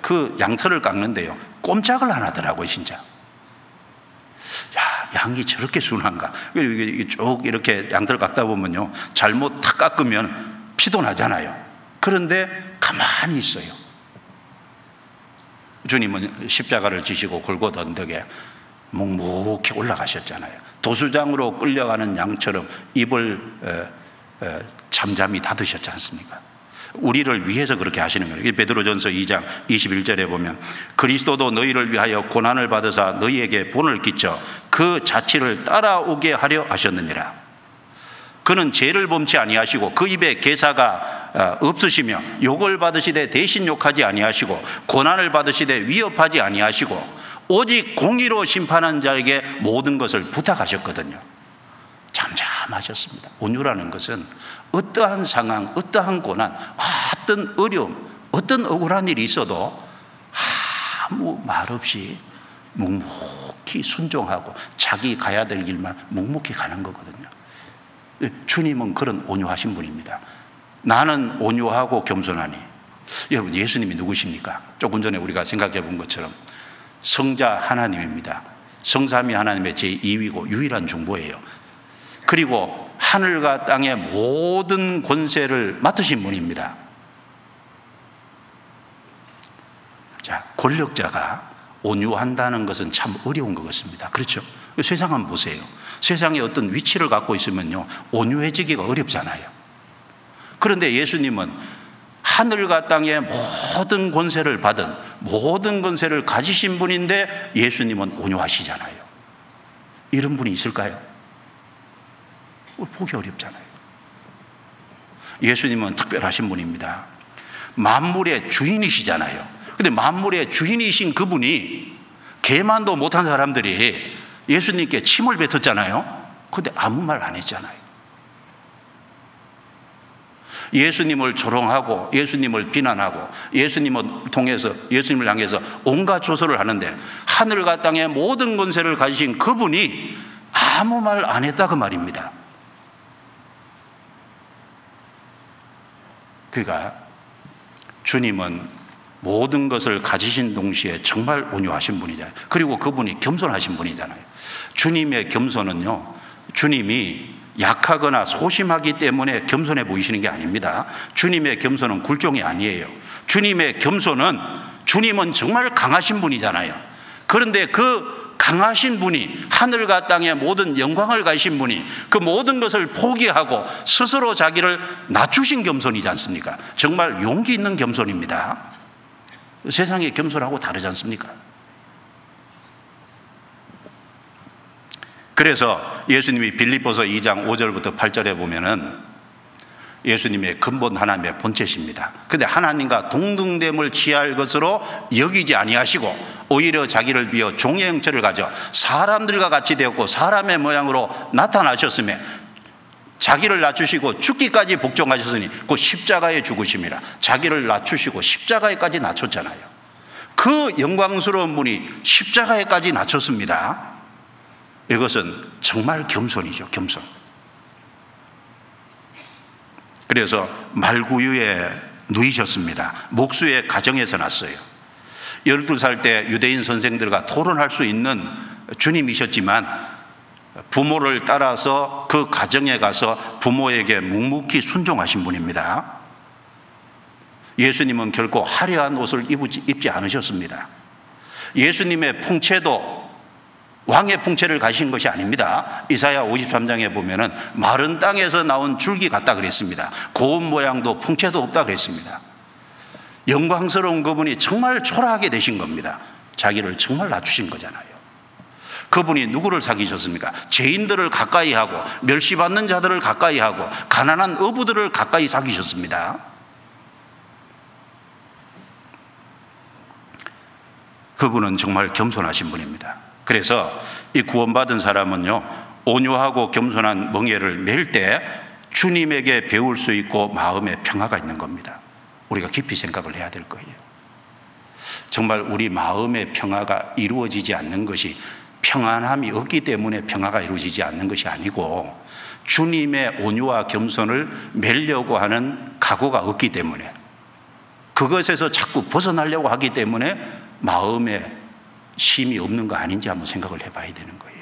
그 양털을 깎는데요, 꼼짝을 안 하더라고요, 진짜. 야, 양이 저렇게 순한가? 쭉 이렇게 양털 깎다 보면요, 잘못 탁 깎으면 피도 나잖아요. 그런데 가만히 있어요. 주님은 십자가를 지시고 골고다 언덕에 묵묵히 올라가셨잖아요. 도수장으로 끌려가는 양처럼 입을 잠잠히 닫으셨지 않습니까? 우리를 위해서 그렇게 하시는 거예요. 베드로전서 2장 21절에 보면 그리스도도 너희를 위하여 고난을 받으사 너희에게 본을 끼쳐 그 자취를 따라오게 하려 하셨느니라. 그는 죄를 범치 아니하시고 그 입에 계사가 없으시며 욕을 받으시되 대신 욕하지 아니하시고 고난을 받으시되 위협하지 아니하시고 오직 공의로 심판한 자에게 모든 것을 부탁하셨거든요. 잠잠하셨습니다. 온유라는 것은 어떠한 상황, 어떠한 고난, 어떤 어려움, 어떤 억울한 일이 있어도 아무 말 없이 묵묵히 순종하고 자기 가야 될 길만 묵묵히 가는 거거든요. 주님은 그런 온유하신 분입니다. 나는 온유하고 겸손하니. 여러분, 예수님이 누구십니까? 조금 전에 우리가 생각해 본 것처럼 성자 하나님입니다. 성삼위 하나님의 제2위고 유일한 중보예요. 그리고 하늘과 땅의 모든 권세를 맡으신 분입니다. 자, 권력자가 온유한다는 것은 참 어려운 것 같습니다. 그렇죠? 세상 한번 보세요. 세상에 어떤 위치를 갖고 있으면요, 온유해지기가 어렵잖아요. 그런데 예수님은 하늘과 땅의 모든 권세를 받은, 모든 권세를 가지신 분인데 예수님은 온유하시잖아요. 이런 분이 있을까요? 보기 어렵잖아요. 예수님은 특별하신 분입니다. 만물의 주인이시잖아요. 근데 만물의 주인이신 그분이 개만도 못한 사람들이 예수님께 침을 뱉었잖아요. 근데 아무 말 안 했잖아요. 예수님을 조롱하고 예수님을 비난하고 예수님을 통해서, 예수님을 향해서 온갖 조소를 하는데 하늘과 땅의 모든 권세를 가지신 그분이 아무 말 안 했다 그 말입니다. 그러니까 주님은 모든 것을 가지신 동시에 정말 온유하신 분이잖아요. 그리고 그분이 겸손하신 분이잖아요. 주님의 겸손은요, 주님이 약하거나 소심하기 때문에 겸손해 보이시는 게 아닙니다. 주님의 겸손은 굴종이 아니에요. 주님의 겸손은, 주님은 정말 강하신 분이잖아요. 그런데 그 강하신 분이, 하늘과 땅의 모든 영광을 가지신 분이 그 모든 것을 포기하고 스스로 자기를 낮추신 겸손이지 않습니까? 정말 용기 있는 겸손입니다. 세상의 겸손하고 다르지 않습니까? 그래서 예수님이 빌립보서 2장 5절부터 8절에 보면은 예수님의 근본 하나님의 본체십니다. 그런데 하나님과 동등됨을 취할 것으로 여기지 아니하시고 오히려 자기를 비어 종의 형체를 가져 사람들과 같이 되었고 사람의 모양으로 나타나셨으며 자기를 낮추시고 죽기까지 복종하셨으니 그 십자가에 죽으심이라. 자기를 낮추시고 십자가에까지 낮췄잖아요. 그 영광스러운 분이 십자가에까지 낮췄습니다. 이것은 정말 겸손이죠. 겸손. 그래서 말구유에 누이셨습니다. 목수의 가정에서 났어요. 12살 때 유대인 선생들과 토론할 수 있는 주님이셨지만 부모를 따라서 그 가정에 가서 부모에게 묵묵히 순종하신 분입니다. 예수님은 결코 화려한 옷을 입지 않으셨습니다. 예수님의 풍채도 왕의 풍채를 가신 것이 아닙니다. 이사야 53장에 보면은 마른 땅에서 나온 줄기 같다 그랬습니다. 고운 모양도 풍채도 없다 그랬습니다. 영광스러운 그분이 정말 초라하게 되신 겁니다. 자기를 정말 낮추신 거잖아요. 그분이 누구를 사귀셨습니까? 죄인들을 가까이 하고 멸시받는 자들을 가까이 하고 가난한 어부들을 가까이 사귀셨습니다. 그분은 정말 겸손하신 분입니다. 그래서 이 구원받은 사람은요, 온유하고 겸손한 멍에를 맬 때 주님에게 배울 수 있고 마음에 평화가 있는 겁니다. 우리가 깊이 생각을 해야 될 거예요. 정말 우리 마음의 평화가 이루어지지 않는 것이 평안함이 없기 때문에 평화가 이루어지지 않는 것이 아니고 주님의 온유와 겸손을 매려고 하는 각오가 없기 때문에, 그것에서 자꾸 벗어나려고 하기 때문에 마음에 쉼이 없는 거 아닌지 한번 생각을 해봐야 되는 거예요.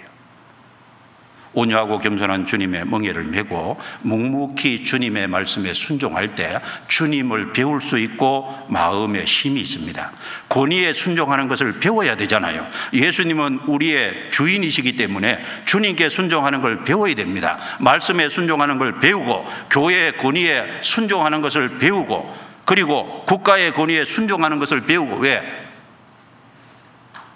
온유하고 겸손한 주님의 멍에를 메고 묵묵히 주님의 말씀에 순종할 때 주님을 배울 수 있고 마음에 힘이 있습니다. 권위에 순종하는 것을 배워야 되잖아요. 예수님은 우리의 주인이시기 때문에 주님께 순종하는 걸 배워야 됩니다. 말씀에 순종하는 걸 배우고 교회의 권위에 순종하는 것을 배우고 그리고 국가의 권위에 순종하는 것을 배우고. 왜?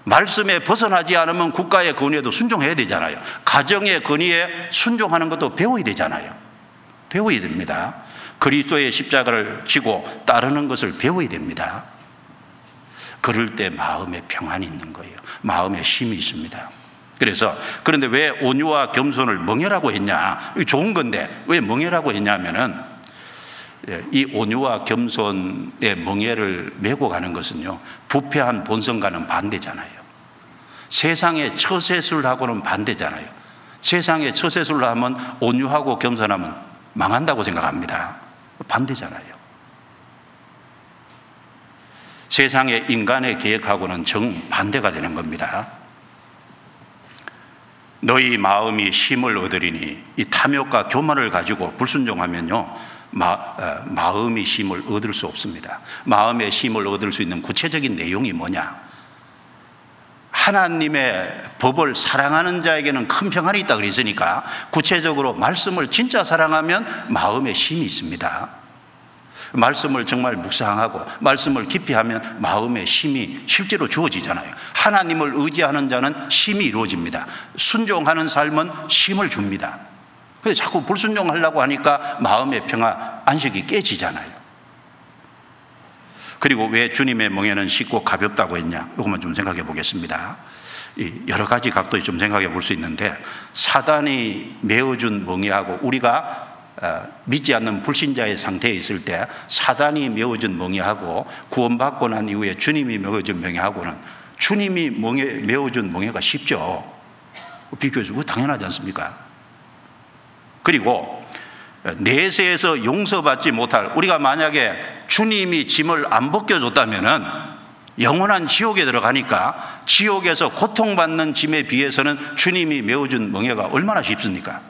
말씀에 벗어나지 않으면 국가의 권위에도 순종해야 되잖아요. 가정의 권위에 순종하는 것도 배워야 되잖아요. 배워야 됩니다. 그리스도의 십자가를 지고 따르는 것을 배워야 됩니다. 그럴 때 마음에 평안이 있는 거예요. 마음에 힘이 있습니다. 그래서 그런데 왜 온유와 겸손을 멍에라고 했냐? 이거 좋은 건데 왜 멍에라고 했냐면은 이 온유와 겸손의 멍에를 메고 가는 것은요, 부패한 본성과는 반대잖아요. 세상의 처세술하고는 반대잖아요. 세상의 처세술로 하면 온유하고 겸손하면 망한다고 생각합니다. 반대잖아요. 세상의 인간의 계획하고는 정반대가 되는 겁니다. 너희 마음이 힘을 얻으리니, 이 탐욕과 교만을 가지고 불순종하면요 마음이 힘을 얻을 수 없습니다. 마음의 힘을 얻을 수 있는 구체적인 내용이 뭐냐? 하나님의 법을 사랑하는 자에게는 큰 평안이 있다 그랬으니까 구체적으로 말씀을 진짜 사랑하면 마음에 힘이 있습니다. 말씀을 정말 묵상하고 말씀을 깊이 하면 마음의 힘이 실제로 주어지잖아요. 하나님을 의지하는 자는 힘이 이루어집니다. 순종하는 삶은 힘을 줍니다. 그래서 자꾸 불순종하려고 하니까 마음의 평화, 안식이 깨지잖아요. 그리고 왜 주님의 멍에는 쉽고 가볍다고 했냐? 이것만 좀 생각해 보겠습니다. 여러 가지 각도에 좀 생각해 볼 수 있는데, 사단이 메어준 멍에하고 우리가 믿지 않는 불신자의 상태에 있을 때 사단이 메어준 멍에하고 구원받고 난 이후에 주님이 메어준 멍에하고는, 주님이 메어준 멍에가 쉽죠. 비교해서 그거 당연하지 않습니까? 그리고 내세에서 용서받지 못할, 우리가 만약에 주님이 짐을 안 벗겨줬다면은 영원한 지옥에 들어가니까 지옥에서 고통받는 짐에 비해서는 주님이 메어준 멍에가 얼마나 쉽습니까?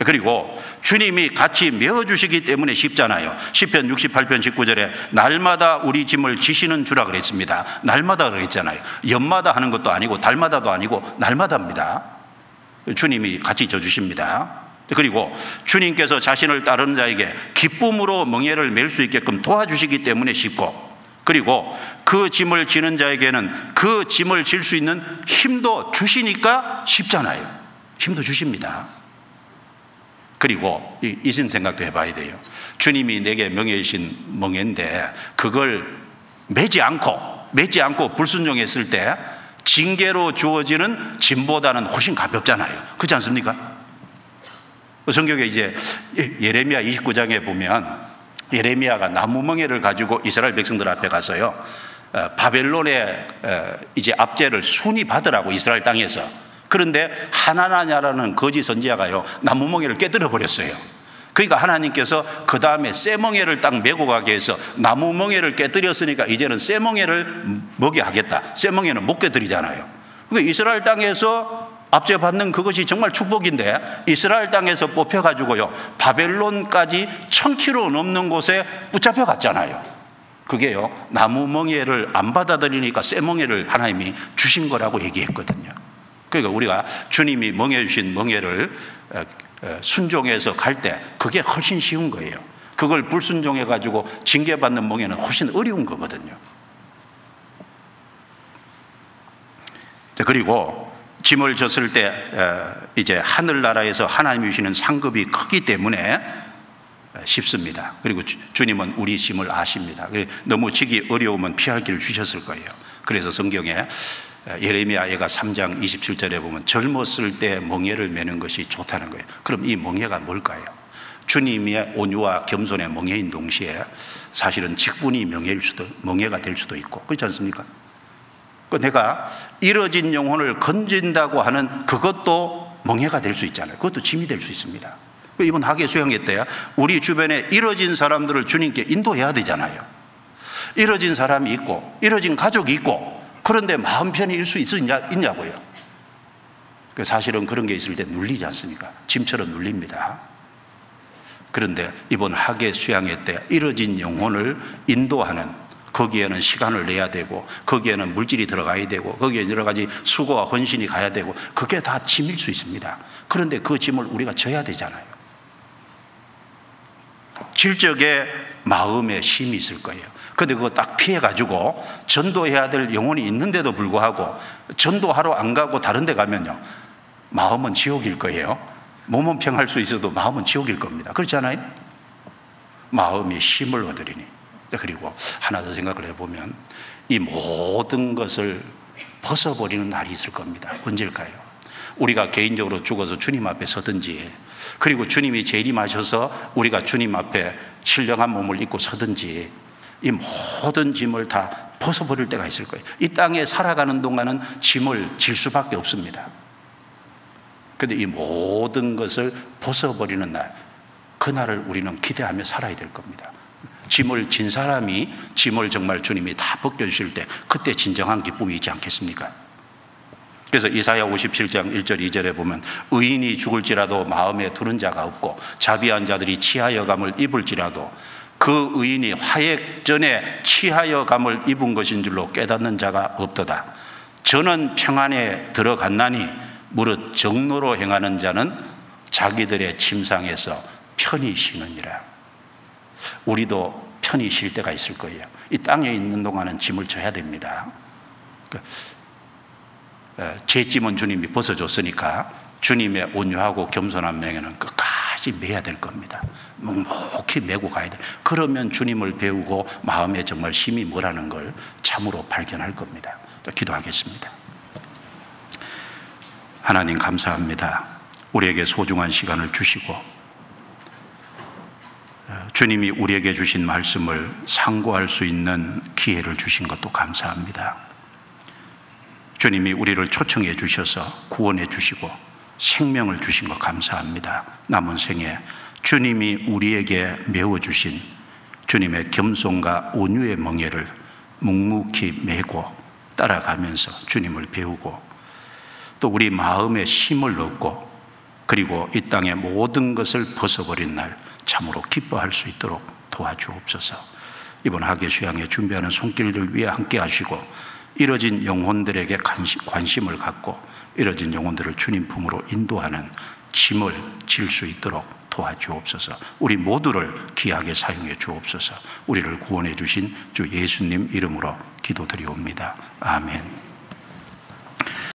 그리고 주님이 같이 메어주시기 때문에 쉽잖아요. 시편 68편 19절에 날마다 우리 짐을 지시는 주라 그랬습니다. 날마다 그랬잖아요. 연마다 하는 것도 아니고 달마다도 아니고 날마다입니다. 주님이 같이 져주십니다. 그리고 주님께서 자신을 따르는 자에게 기쁨으로 멍에를 맬 수 있게끔 도와주시기 때문에 쉽고, 그리고 그 짐을 지는 자에게는 그 짐을 질 수 있는 힘도 주시니까 쉽잖아요. 힘도 주십니다. 그리고 이런 생각도 해봐야 돼요. 주님이 내게 명예이신 멍에인데 그걸 매지 않고 불순종했을 때 징계로 주어지는 짐보다는 훨씬 가볍잖아요. 그렇지 않습니까? 성경에 이제 예레미야 29장에 보면 예레미야가 나무 멍에를 가지고 이스라엘 백성들 앞에 가서요, 바벨론의 이제 압제를 순위 받으라고 이스라엘 땅에서. 그런데 하나냐라는 거짓 선지자가요, 나무 멍에를 깨뜨려 버렸어요. 그러니까 하나님께서 그 다음에 새 멍에를 딱 메고 가게 해서 나무 멍에를 깨뜨렸으니까 이제는 새 멍에를 먹게 하겠다. 새 멍에는 못 깨뜨리잖아요. 그러니까 이스라엘 땅에서 압제받는 그것이 정말 축복인데 이스라엘 땅에서 뽑혀가지고요, 바벨론까지 1000km 넘는 곳에 붙잡혀 갔잖아요. 그게요, 나무 멍에를 안 받아들이니까 새 멍에를 하나님이 주신 거라고 얘기했거든요. 그러니까 우리가 주님이 멍에 주신 멍에를 순종해서 갈 때 그게 훨씬 쉬운 거예요. 그걸 불순종해 가지고 징계받는 멍에는 훨씬 어려운 거거든요. 그리고 짐을 졌을 때 이제 하늘나라에서 하나님이 주시는 상급이 크기 때문에 쉽습니다. 그리고 주님은 우리 짐을 아십니다. 너무 지기 어려우면 피할 길을 주셨을 거예요. 그래서 성경에 예레미야가 3장 27절에 보면 젊었을 때 멍에를 매는 것이 좋다는 거예요. 그럼 이 멍에가 뭘까요? 주님의 온유와 겸손의 멍에인 동시에 사실은 직분이 멍에가 될 수도 있고, 그렇지 않습니까? 내가 이뤄진 영혼을 건진다고 하는 그것도 멍에가 될 수 있잖아요. 그것도 짐이 될 수 있습니다. 이번 학예 수양회 때야 우리 주변에 이뤄진 사람들을 주님께 인도해야 되잖아요. 이뤄진 사람이 있고 이뤄진 가족이 있고, 그런데 마음 편히 수 있냐고요. 사실은 그런 게 있을 때 눌리지 않습니까? 짐처럼 눌립니다. 그런데 이번 학예 수양회 때 이뤄진 영혼을 인도하는, 거기에는 시간을 내야 되고 거기에는 물질이 들어가야 되고 거기에 여러 가지 수고와 헌신이 가야 되고 그게 다 짐일 수 있습니다. 그런데 그 짐을 우리가 져야 되잖아요. 질적에 마음에 힘이 있을 거예요. 근데 그거 딱 피해가지고 전도해야 될 영혼이 있는데도 불구하고 전도하러 안 가고 다른 데 가면요, 마음은 지옥일 거예요. 몸은 평할 수 있어도 마음은 지옥일 겁니다. 그렇지 않아요? 마음이 힘을 얻으리니. 그리고 하나 더 생각을 해보면 이 모든 것을 벗어버리는 날이 있을 겁니다. 언제일까요? 우리가 개인적으로 죽어서 주님 앞에 서든지, 그리고 주님이 재림하셔서 우리가 주님 앞에 신령한 몸을 입고 서든지, 이 모든 짐을 다 벗어버릴 때가 있을 거예요. 이 땅에 살아가는 동안은 짐을 질 수밖에 없습니다. 그런데 이 모든 것을 벗어버리는 날, 그날을 우리는 기대하며 살아야 될 겁니다. 짐을 진 사람이 짐을 정말 주님이 다 벗겨주실 때 그때 진정한 기쁨이 있지 않겠습니까? 그래서 이사야 57장 1절 2절에 보면 의인이 죽을지라도 마음에 두는 자가 없고 자비한 자들이 치하여감을 입을지라도 그 의인이 화액 전에 치하여감을 입은 것인 줄로 깨닫는 자가 없도다. 저는 평안에 들어갔나니 무릇 정로로 행하는 자는 자기들의 침상에서 편히 쉬느니라. 우리도 편히 쉴 때가 있을 거예요. 이 땅에 있는 동안은 짐을 져야 됩니다. 제 짐은 주님이 벗어줬으니까 주님의 온유하고 겸손한 맹에는 끝까지 매야 될 겁니다. 묵묵히 메고 가야 돼. 그러면 주님을 배우고 마음에 정말 힘이 뭐라는 걸 참으로 발견할 겁니다. 기도하겠습니다. 하나님 감사합니다. 우리에게 소중한 시간을 주시고 주님이 우리에게 주신 말씀을 상고할 수 있는 기회를 주신 것도 감사합니다. 주님이 우리를 초청해 주셔서 구원해 주시고 생명을 주신 것 감사합니다. 남은 생에 주님이 우리에게 메워주신 주님의 겸손과 온유의 멍에를 묵묵히 메고 따라가면서 주님을 배우고 또 우리 마음에 힘을 얻고 그리고 이 땅의 모든 것을 벗어버린 날 참으로 기뻐할 수 있도록 도와주옵소서. 이번 학예 수양에 준비하는 손길들 위해 함께 하시고 이뤄진 영혼들에게 관심을 갖고 이뤄진 영혼들을 주님 품으로 인도하는 짐을 질 수 있도록 도와주옵소서. 우리 모두를 귀하게 사용해 주옵소서. 우리를 구원해 주신 주 예수님 이름으로 기도드리옵니다. 아멘.